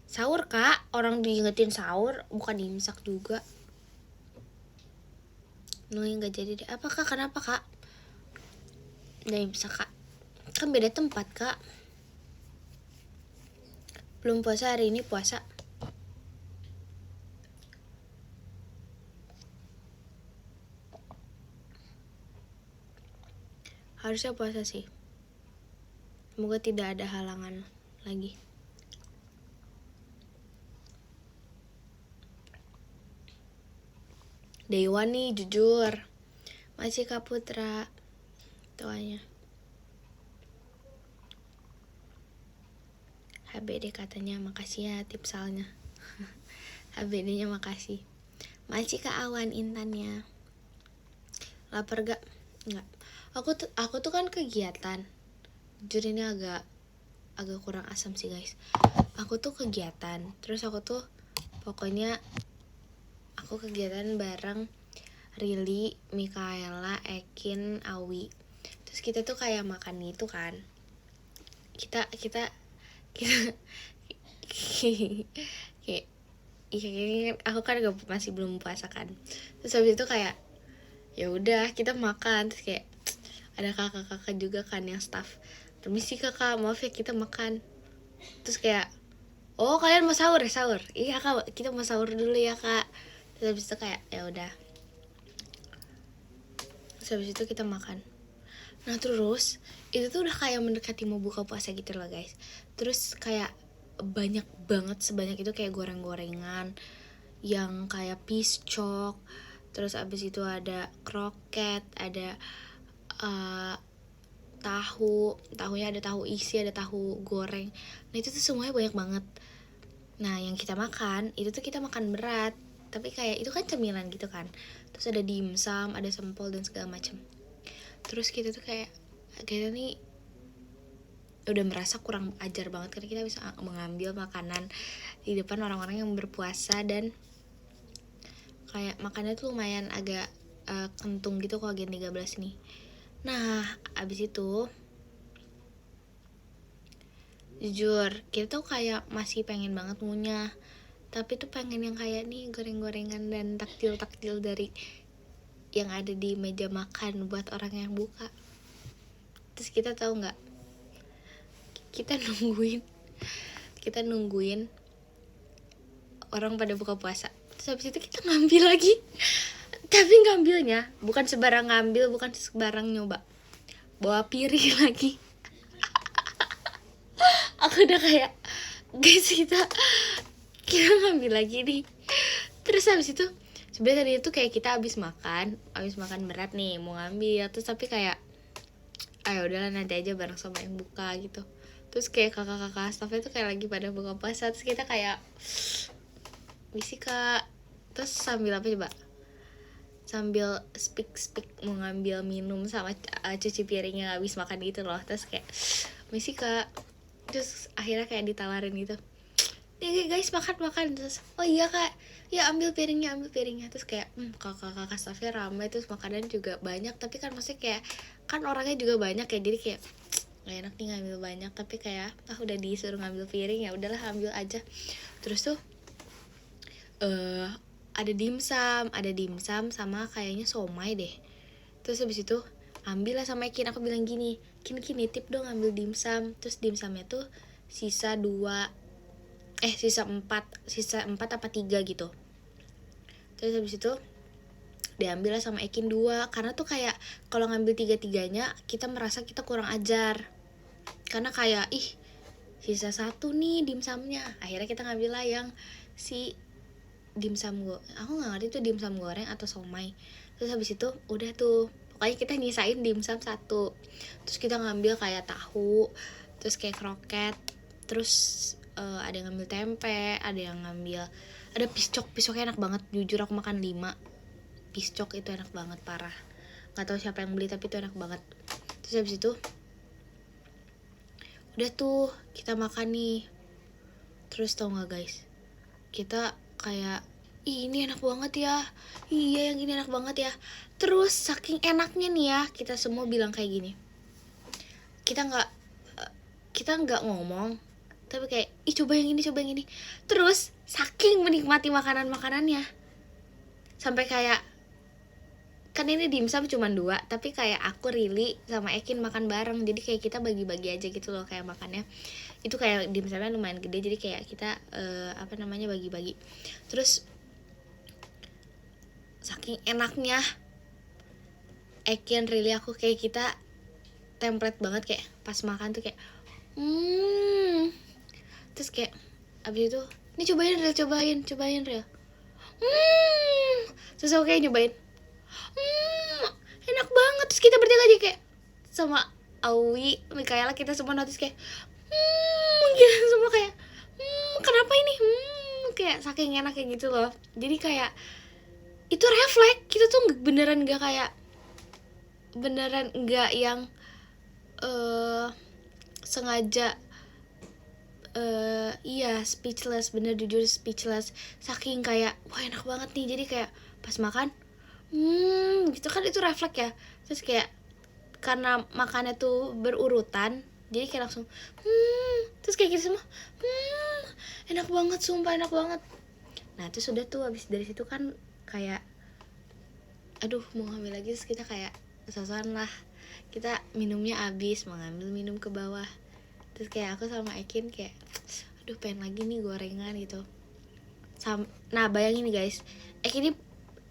Sahur kak, orang diingetin sahur, bukan imsak juga. Yang gak jadi deh. Apa kak, kenapa kak? Udah imsak kak. Kan beda tempat kak. Belum puasa, hari ini puasa. Harusnya puasa sih. Semoga tidak ada halangan lagi. Dewa nih, jujur. Masih Kak Putra. Tuanya. HBD katanya makasih ya tipsalnya. HBD-nya makasih. Masih Kak Awan Intannya. Lapar gak? Enggak. Aku tuh kan kegiatan. Jujur ini agak kurang asam sih guys. Aku tuh kegiatan. Terus aku tuh pokoknya aku kegiatan bareng Rili, Mikaela, Ekin, Awi. Terus kita tuh kayak makan gitu kan. Kita kayak iya, aku kan masih belum puasa kan. Terus habis itu kayak ya udah kita makan, terus kayak ada kakak-kakak juga kan yang staff. Permisi kakak, maaf ya kita makan. Terus kayak, oh kalian mau sahur ya? Sahur? Iya kak, kita mau sahur dulu ya kak. Terus habis itu kayak ya udah. Terus habis itu kita makan. Nah terus itu tuh udah kayak mendekati mau buka puasa gitu loh guys. Terus kayak banyak banget, sebanyak itu kayak goreng-gorengan yang kayak piscok. Terus abis itu ada kroket, ada tahunya ada tahu isi, ada tahu goreng. Nah itu tuh semuanya banyak banget. Nah yang kita makan itu tuh kita makan berat, tapi kayak itu kan cemilan gitu kan. Terus ada dimsum, ada sempol dan segala macam. Terus kita tuh kayak kita nih udah merasa kurang ajar banget karena kita bisa mengambil makanan di depan orang-orang yang berpuasa, dan kayak makannya tuh lumayan agak kentung gitu kalau Gen 13 nih. Nah abis itu jujur kita tuh kayak masih pengen banget ngunyah, tapi tuh pengen yang kayak nih goreng-gorengan dan takjil dari yang ada di meja makan buat orang yang buka. Terus kita tahu nggak, kita nungguin orang pada buka puasa. Terus habis itu kita ngambil lagi. Tapi ngambilnya bukan sembarang ngambil, bukan sembarang nyoba. Bawa piring lagi. Aku udah kayak, guys kita ngambil lagi nih. Terus habis itu sebenarnya tadi itu kayak kita habis makan berat nih mau ngambil, terus tapi kayak ayo udahlah nanti aja bareng sama yang buka gitu. Terus kayak kakak-kakak staffnya tuh kayak lagi pada buka puasa, terus kita kayak misi kak. Terus sambil apa coba, sambil speak mau ngambil minum sama cuci piringnya habis makan gitu loh. Terus kayak misi kak, terus akhirnya kayak ditawarin gitu, nih guys makan, terus oh iya kak, ya ambil piringnya, terus kayak kakak staffnya ramai, terus makanan juga banyak, tapi kan maksudnya kayak kan orangnya juga banyak ya, jadi kayak gak enak nih ngambil banyak, tapi kayak udah disuruh ngambil piring ya udahlah ambil aja. Terus tuh ada dimsum sama kayaknya somai deh. Terus habis itu ambil lah sama Kin, aku bilang gini, Kin nitip dong ambil dimsum. Terus dimsumnya tuh sisa 4 apa 3 gitu. Terus habis itu diambil lah sama Ekin 2, karena tuh kayak kalau ngambil 3-3-nya kita merasa kita kurang ajar, karena kayak sisa 1 nih dimsumnya. Akhirnya kita ngambil lah yang si dimsum aku nggak ngerti tuh dimsum goreng atau somai. Terus habis itu udah tuh pokoknya kita nyisain dimsum 1, terus kita ngambil kayak tahu, terus kayak kroket, terus ada yang ngambil tempe, ada piscoknya enak banget, jujur aku makan 5 piscok, itu enak banget parah, nggak tahu siapa yang beli tapi itu enak banget. Terus habis itu udah tuh kita makan nih. Terus tau nggak guys, kita kayak ini enak banget ya, iya yang ini enak banget ya. Terus saking enaknya nih ya, kita semua bilang kayak gini, kita nggak ngomong, tapi kayak coba yang ini. Terus saking menikmati makanannya sampai kayak, kan ini dimsum cuma 2, tapi kayak aku Rili sama Ekin makan bareng, jadi kayak kita bagi-bagi aja gitu loh kayak makannya. Itu kayak dimsumnya lumayan gede, jadi kayak kita bagi-bagi. Terus saking enaknya Ekin, Rili, aku kayak kita template banget, kayak pas makan tuh kayak terus kayak abis itu ini cobain Ril, terus aku kayak nyobain, enak banget. Terus kita bertiga aja kayak sama Awi, Mikaela, kita semua notice kayak gitu semua kayak kenapa ini kayak saking enak kayak gitu loh. Jadi kayak itu refleks, kita tuh beneran nggak yang sengaja speechless, bener jujur speechless, saking kayak wah enak banget nih. Jadi kayak pas makan gitu kan, itu refleks ya. Terus kayak karena makannya tuh berurutan, jadi kayak langsung terus kayak gitu semua enak banget, sumpah enak banget. Nah terus udah tuh abis dari situ kan kayak aduh mau ngambil lagi, terus kita kayak sosokan lah, kita minumnya abis, mau ngambil minum ke bawah. Terus kayak aku sama Ekin kayak aduh pengen lagi nih gorengan gitu. Nah bayangin nih guys, Ekin ini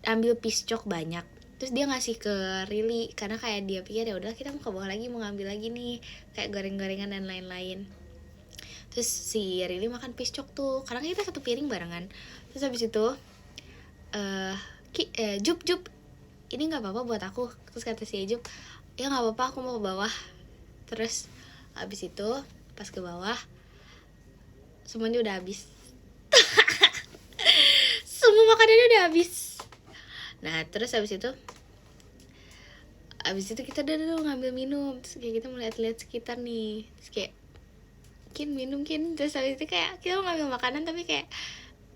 ambil piscok banyak, terus dia ngasih ke Rili karena kayak dia pikir ya udah kita mau ke bawah lagi, mau ngambil lagi nih kayak goreng-gorengan dan lain-lain. Terus si Rili makan piscok tuh karena kita satu piring barengan. Terus habis itu Jup ini nggak apa-apa buat aku. Terus kata si Jup, ya nggak apa-apa, aku mau ke bawah. Terus habis itu pas ke bawah semuanya udah habis. Semua makanannya udah habis. Nah terus habis itu kita udah ngambil minum. Terus kayak kita mulai lihat sekitar nih, terus kayak Kin minum Kin. Terus habis itu kayak kita mau ngambil makanan tapi kayak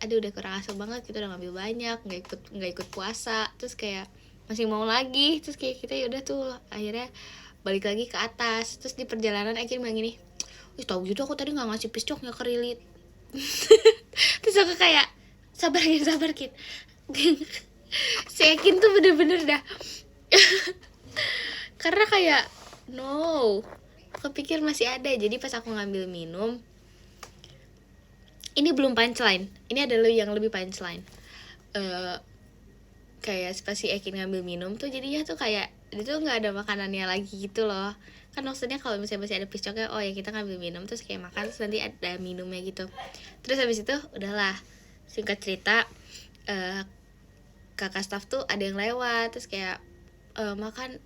aduh udah kurang asal banget, kita udah ngambil banyak, nggak ikut puasa. Terus kayak masih mau lagi. Terus kayak kita ya udah tuh akhirnya balik lagi ke atas. Terus di perjalanan Ekin bilang gini, tahu gitu aku tadi nggak ngasih piscoknya ke Rili. Terus aku kayak sabar Kin. Si Ekin tuh bener-bener dah karena kayak no, kepikir masih ada. Jadi pas aku ngambil minum, ini belum punchline, ini adalah yang lebih punchline. Kayak pas si Ekin ngambil minum tuh jadinya tuh kayak itu nggak ada makanannya lagi gitu loh. Kan maksudnya kalau misalnya masih ada piscoknya, oh ya kita ngambil minum terus kayak makan, terus nanti ada minumnya gitu. Terus habis itu udahlah, singkat cerita kakak staff tuh ada yang lewat, terus kayak makan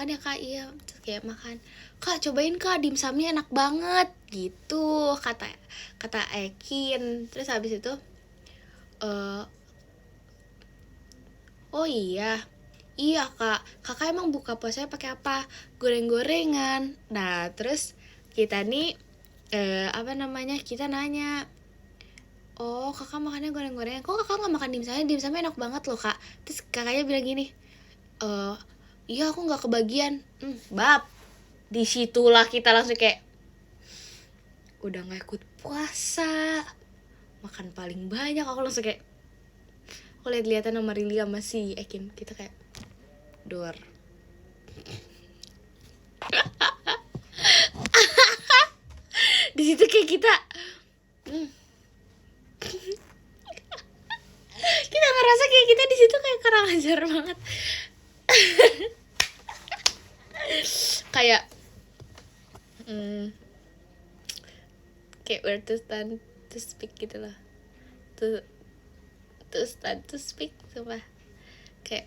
ya kak, iya. Terus kayak makan, kak cobain kak dimsumnya enak banget gitu kata Ekin. Terus habis itu oh iya kakak emang buka puasanya pakai apa? Goreng-gorengan. Nah terus kita nih kita nanya oh kakak makannya goreng-gorengan, kok kakak nggak makan dimsumnya? Dimsumnya enak banget loh kak. Terus kakaknya bilang gini, iya aku nggak kebagian. Bab, disitulah kita langsung kayak udah nggak ikut puasa, makan paling banyak. Aku langsung kayak, aku lihat-lihatan sama Rili sama si Ekin, kita kayak dor. Di situ kayak kita kita ngerasa kayak kita di situ kayak kurang ajar banget. Kayak kayak where to stand to speak gitu loh, to stand to speak, sumpah. Kayak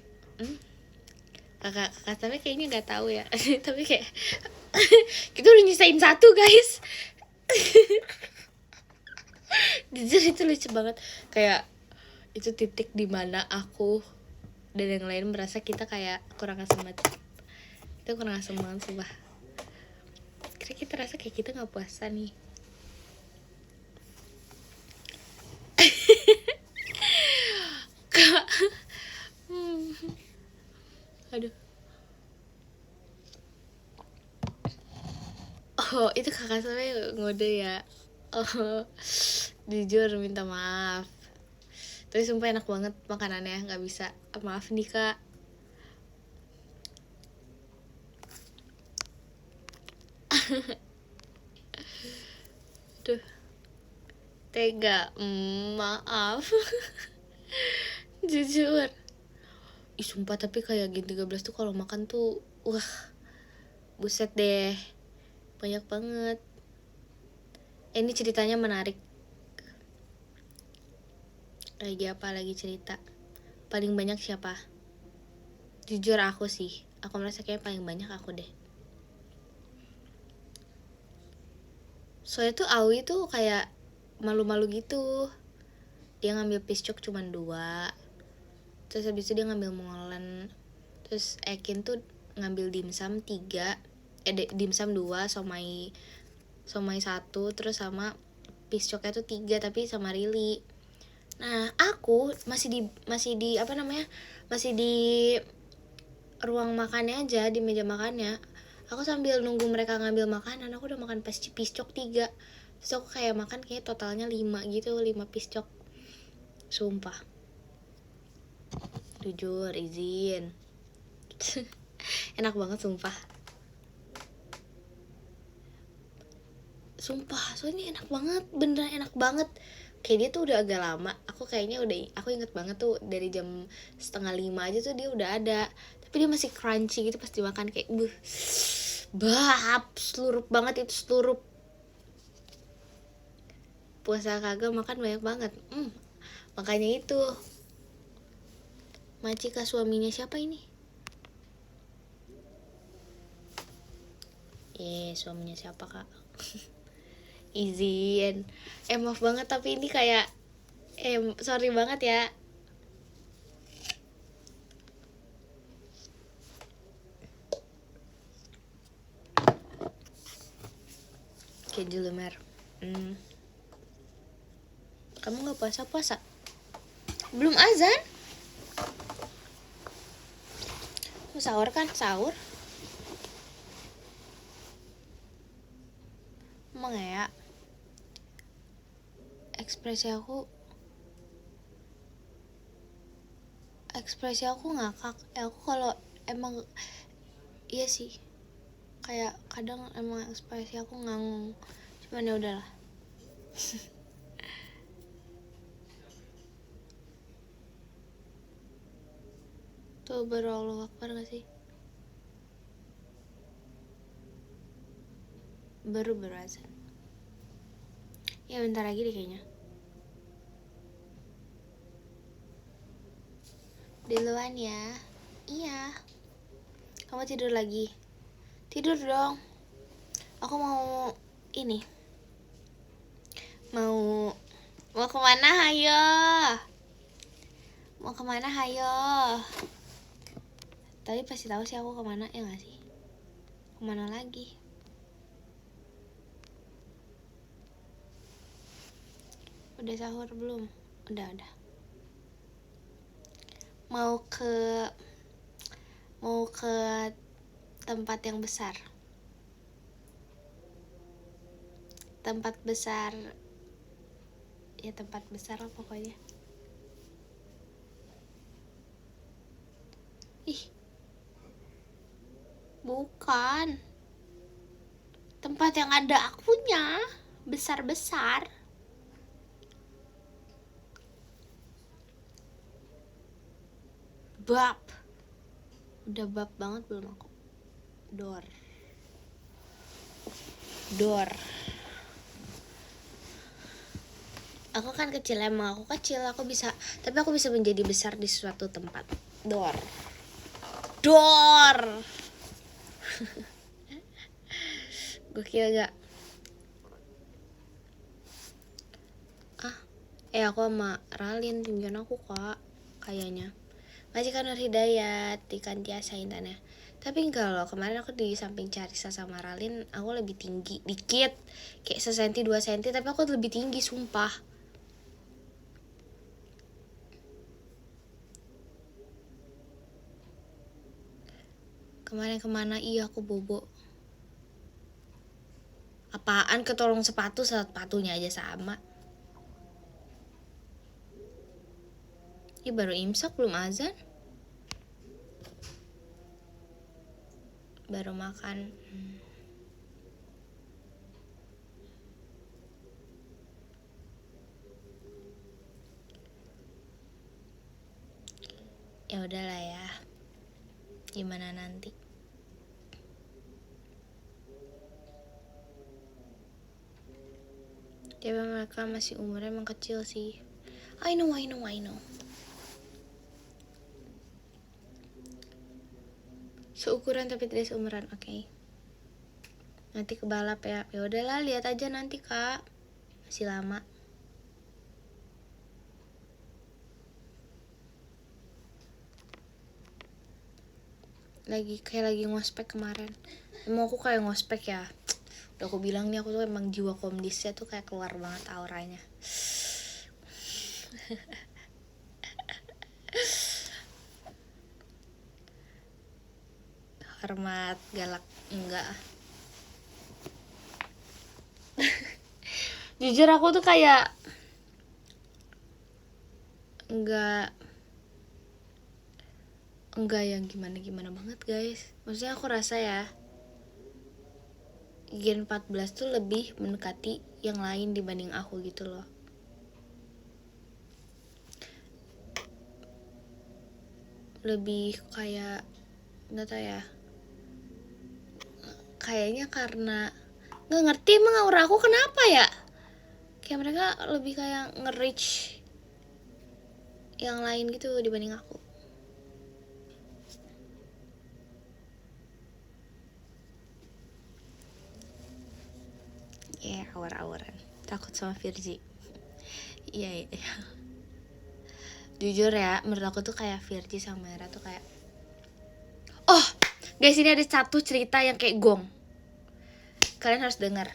kakak tapi kayaknya nggak tahu ya. Tapi kayak kita udah nyisain satu guys. Jujur itu lucu banget, kayak itu titik dimana aku dan yang lain merasa kita kayak kurang asem banget. Itu kurang asem banget sumpah. Karena kita rasa kayak kita nggak puasa nih. Aduh. Oh itu kakak sampai ngode ya. Oh jujur minta maaf. Tapi sumpah enak banget makanannya, nggak bisa. Maaf nih kak. Tuh tega, maaf. Jujur. Ih sumpah tapi kayak Gen 13 tuh kalau makan tuh wah buset deh, banyak banget. Ini ceritanya menarik. Lagi cerita paling banyak siapa? Jujur aku sih, aku merasa kayak paling banyak aku deh. Soalnya tuh Awi tuh kayak malu-malu gitu. Dia ngambil piscok cuma 2. Terus habis itu dia ngambil molen. Terus Ekin tuh ngambil dimsum 3. Dimsum 2, somai 1, terus sama piscoknya tuh 3 tapi sama Rili. Nah, aku masih di apa namanya? Masih di ruang makannya aja, di meja makannya. Aku sambil nunggu mereka ngambil makanan, aku udah makan piscok 3. Terus aku kayak makan kayak totalnya 5 gitu, 5 piscok. Sumpah. Jujur, izin. Enak banget sumpah. Sumpah, soalnya enak banget, beneran enak banget. Kayak dia tuh udah agak lama. Aku inget banget tuh dari jam 4:30 aja tuh dia udah ada. Tapi dia masih crunchy gitu pas dimakan kayak selurup banget itu, selurup. Puasa kagak makan banyak banget. Makanya itu. Macika suaminya siapa ini? Suaminya siapa kak? Izin. Maaf banget tapi ini kayak sorry banget ya. Keju lumer. Kamu nggak puasa? Belum azan? Mau sahur kan? Sahur? Emang ya? Ekspresi aku ngakak. Aku kalau emang iya sih. Kayak kadang emang ekspresi aku ngangung. Cuman ya udahlah. Tuh baru Allah Akbar gak sih? Baru azan. Ya bentar lagi deh kayaknya. Duluan ya. Iya. Kamu tidur lagi? Tidur dong. Aku mau ini. Mau kemana? Hayo. Mau kemana? Hayo. Tadi pasti tahu sih aku kemana, ya nggak sih? Kemana lagi? Udah sahur belum? Udah. Mau ke tempat yang besar. Tempat besar lah pokoknya. Ih, bukan. Tempat yang ada akunya, besar-besar. Bab. Udah bab banget belum aku? Dor. Aku kan kecil, emang aku kecil, tapi aku bisa menjadi besar di suatu tempat. Dor. Gokil gak? Aku sama Ralin tinggian aku kak, kayaknya masih kan Hidayat di Kantiasa Intannya. Tapi enggak loh, kemarin aku di samping Carissa sama Ralin, aku lebih tinggi dikit, kayak 1 cm 2 cm, tapi aku lebih tinggi sumpah. Kemarin kemana? Iya aku bobo. Apaan ketolong sepatunya aja sama. Ya baru imsak belum azan. Baru makan. Ya udahlah ya. Gimana nanti? Ya mereka masih umurnya emang kecil sih. I know. Seukuran tapi tidak seumuran, oke. Nanti kebalap ya. Ya udahlah, lihat aja nanti kak. Masih lama. Lagi ngospek kemarin. Emang aku kayak ngospek ya. Udah aku bilang nih, aku tuh emang jiwa komdisnya tuh kayak keluar banget auranya. Hormat, galak, enggak. Jujur aku tuh kayak enggak yang gimana banget guys. Maksudnya aku rasa ya, Gen 14 tuh lebih mendekati yang lain dibanding aku gitu loh. Lebih kayak, nggak tahu ya, kayaknya karena nggak ngerti emang aura aku kenapa ya, kayak mereka lebih kayak nge-reach yang lain gitu dibanding aku. Aura-auran takut sama Virgi. Iya. Jujur ya, menurut aku tuh kayak Virgi sama Mera tuh kayak, oh guys, ini ada satu cerita yang kayak gong. Kalian harus dengar.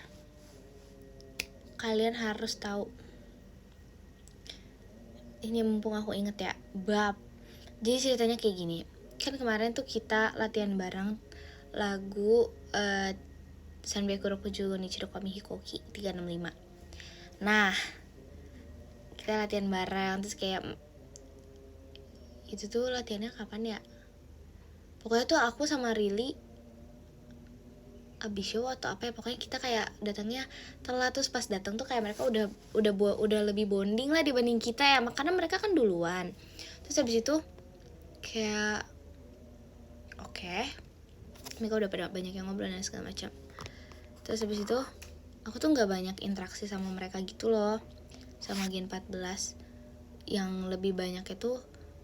Kalian harus tahu. Ini mumpung aku inget ya, bab. Jadi ceritanya kayak gini. Kan kemarin tuh kita latihan bareng lagu Sanbeku Rokuju Nichido Kami Hikoki 365. Nah, kita latihan bareng, terus kayak itu tuh latihannya kapan ya? Pokoknya tuh aku sama Rili abis show atau apa ya, pokoknya kita kayak datangnya telat, terus pas datang tuh kayak mereka udah lebih bonding lah dibanding kita ya, karena mereka kan duluan. Terus abis itu kayak oke, mereka udah pada banyak yang ngobrol dan segala macam. Terus abis itu aku tuh nggak banyak interaksi sama mereka gitu loh, sama Gen 14. Yang lebih banyak itu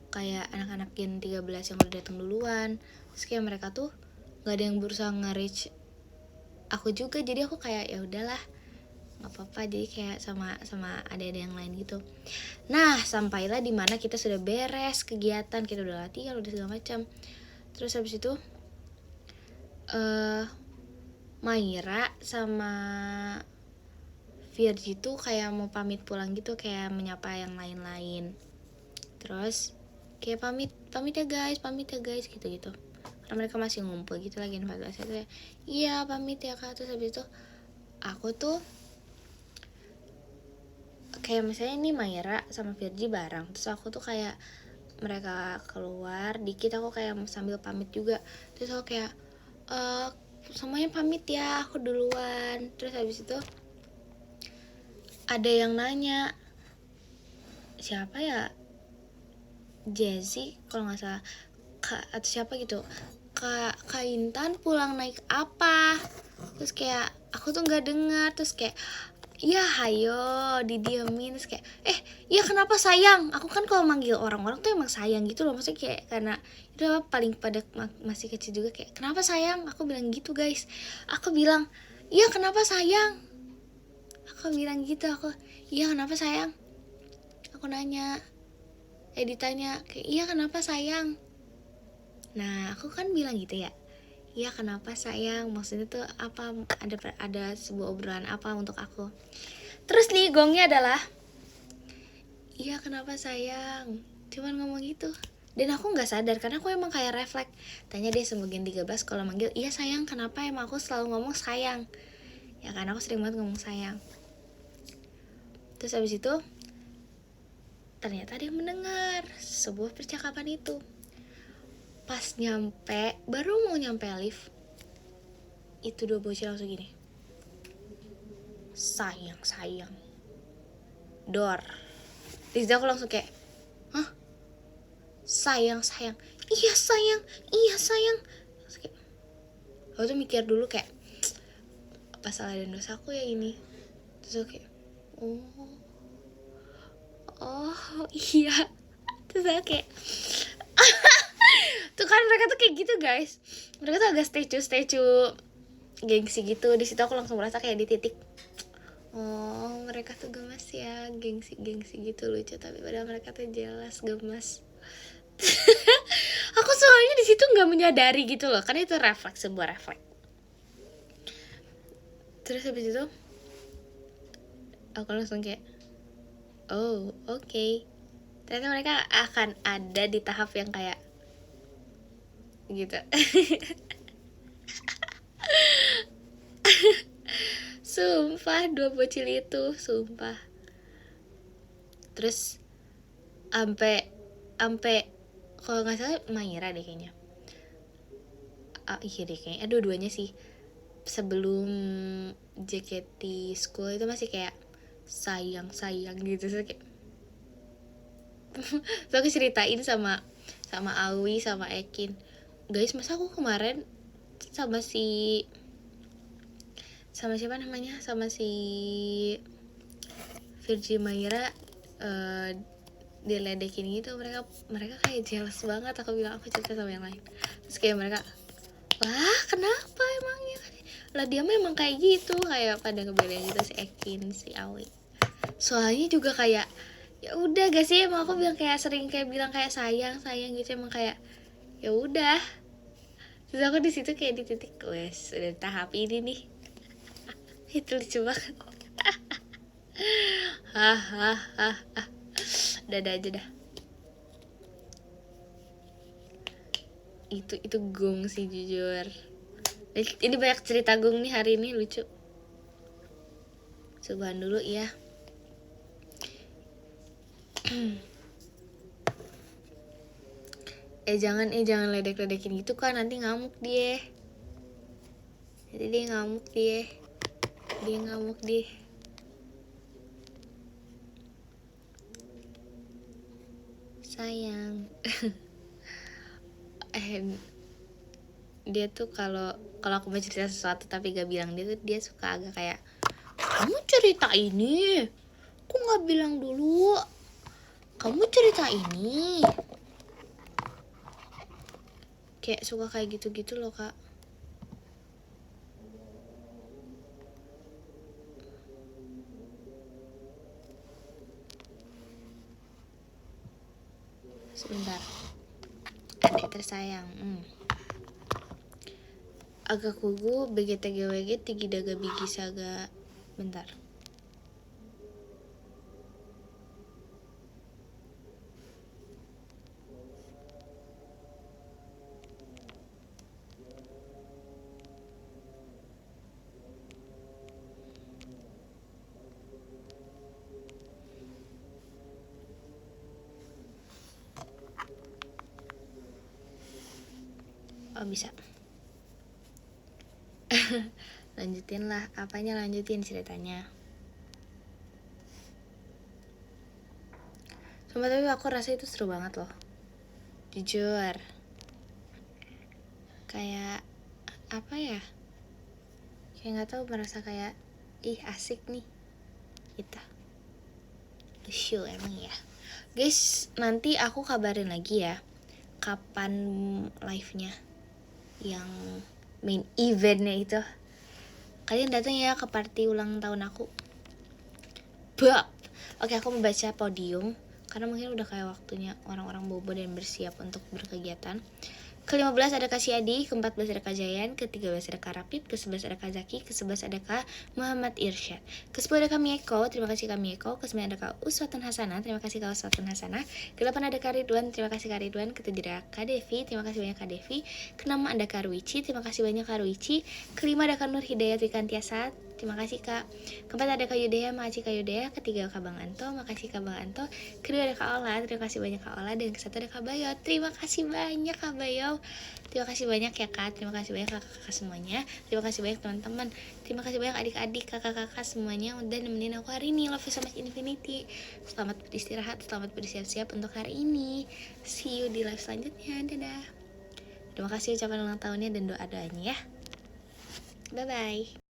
kayak anak-anak Gen 13 yang udah datang duluan. Terus kayak mereka tuh nggak ada yang berusaha nge-reach aku juga, jadi aku kayak ya udahlah nggak apa-apa, jadi kayak sama ada yang lain gitu. Nah, sampailah dimana kita sudah beres kegiatan, kita udah latihan udah segala macam. Terus habis itu Maira sama Virgi tuh kayak mau pamit pulang gitu, kayak menyapa yang lain-lain. Terus kayak pamit ya guys gitu karena mereka masih ngumpul gitu lagi 14 itu ya. Iya pamit ya kak. Terus habis itu aku tuh kayak misalnya ini Maira sama Virgi bareng, terus aku tuh kayak mereka keluar dikit aku kayak sambil pamit juga. Terus aku kayak semuanya pamit ya, aku duluan. Terus habis itu ada yang nanya, siapa ya, Jessie kalau nggak salah, atau siapa gitu, Kak Intan pulang naik apa. Terus kayak aku tuh nggak dengar. Terus kayak ya hayo didiemin. Terus kayak ya kenapa sayang, aku kan kalau manggil orang-orang tuh emang sayang gitu loh, maksudnya kayak karena itu paling pada masih kecil juga, kayak kenapa sayang, aku bilang gitu guys. Aku bilang iya kenapa sayang, aku bilang gitu. Aku iya kenapa sayang, aku nanya, ditanya kayak iya kenapa sayang. Nah aku kan bilang gitu ya, iya kenapa sayang, maksudnya tuh apa, ada sebuah obrolan apa untuk aku. Terus nih gongnya adalah iya kenapa sayang, cuman ngomong gitu. Dan aku gak sadar karena aku emang kayak refleks. Tanya deh sebagian 13 kalau manggil iya sayang kenapa, emang aku selalu ngomong sayang. Ya kan aku sering banget ngomong sayang. Terus habis itu ternyata ada yang mendengar sebuah percakapan itu. Pas nyampe, baru mau nyampe lift, itu dua bocil langsung gini, sayang Dor. Di situ aku langsung kayak hah, sayang iya sayang. Terus kayak, aku tuh mikir dulu kayak apa salah dan dosa aku ya ini. Terus aku kayak oh iya. Terus aku kayak tuh kan mereka tuh kayak gitu guys, mereka tuh agak statue gengsi gitu. Di situ aku langsung merasa kayak di titik, oh mereka tuh gemas ya, gengsi gitu, lucu, tapi padahal mereka tuh jelas gemas. Aku soalnya di situ nggak menyadari gitu loh, karena itu sebuah refleks. Terus habis itu aku langsung kayak oh oke. Ternyata mereka akan ada di tahap yang kayak gitu. Sumpah dua bocil itu, sumpah. Terus ampe kalau nggak salah Maira deh kayaknya. Iya deh kayaknya, dua-duanya sih. Sebelum JKT School itu masih kayak sayang gitu. Terus kayak so aku ceritain sama Awi sama Ekin, guys masa aku kemarin sama siapa namanya, sama si Virgi Maira diledekin gitu. Mereka kayak jealous banget. Aku bilang aku cerita sama yang lain, terus kayak mereka wah kenapa emangnya, lah dia memang kayak gitu, kayak pada ngebelain gitu si Ekin si Awi. Soalnya juga kayak ya udah gak sih, emang aku bilang kayak sering kayak bilang kayak sayang gitu, emang kayak ya udah. Terus aku di situ kayak di titik wes udah tahap ini nih. Itu lucu banget. Dadah aja dah. Itu gong sih jujur. Ini banyak cerita gong nih hari ini, lucu. Cobain dulu ya. Jangan ledek-ledekin gitu kan, nanti ngamuk dia. Jadi dia ngamuk dia. Sayang. Dia tuh kalau aku mau cerita sesuatu tapi gak bilang dia suka agak kayak, kamu cerita ini kok gak bilang dulu, kamu cerita ini, kayak suka kayak gitu loh kak. Sebentar, adik tersayang, agak kugu BGTGWG Tigi Daga Bigi Saga. Bentar, Oh bisa. Lanjutin lah, apanya lanjutin ceritanya. Sumpah tapi aku rasa itu seru banget loh. Jujur. Kayak apa ya? Kayak nggak tahu, merasa kayak ih asik nih kita. Lucu emang ya. Guys, nanti aku kabarin lagi ya kapan live-nya yang main eventnya itu. Kalian datang ya ke party ulang tahun aku. Bap. Oke, aku membaca podium karena mungkin udah kayak waktunya orang-orang bobo dan bersiap untuk berkegiatan. Ke-15 ada Kak Siadi, ke-14 ada Kak Jayan, ke-13 ada Kak Rapid, ke-11 ada Kak Zaki, ke-11 ada Kak Muhammad Irsyad, ke-10 ada Kak Mieko, terima kasih Kak Mieko, ke-9 ada Kak Uswatun Hasanah, terima kasih Kak Uswatun Hasanah, ke-8 ada Kak Ridwan, terima kasih Kak Ridwan, ke-7 ada Kak Devi, terima kasih banyak Kak Devi, ke-6 ada Kak Ruici, terima kasih banyak Kak Ruici, ke-5 ada Kak Nur Hidayat Wikantiasa, terima kasih Kak, ke-4 ada Kak Yudea, makasih Kak Yudea, ke-3 Kak Bang Anto, makasih Kak Bang Anto, ke-2 ada Kak Ola, terima kasih banyak Kak Ola, dan ke-1 ada Kak Bayo, terima kasih banyak Kak Bayo. Terima kasih banyak ya Kak, terima kasih banyak kakak-kakak semuanya, terima kasih banyak teman-teman, terima kasih banyak adik-adik, kakak-kakak semuanya udah nemenin aku hari ini. Love you so much infinity. Selamat beristirahat, selamat bersiap-siap untuk hari ini. See you di live selanjutnya, dadah. Terima kasih ucapan ulang tahunnya dan doa-doanya ya. Bye-bye.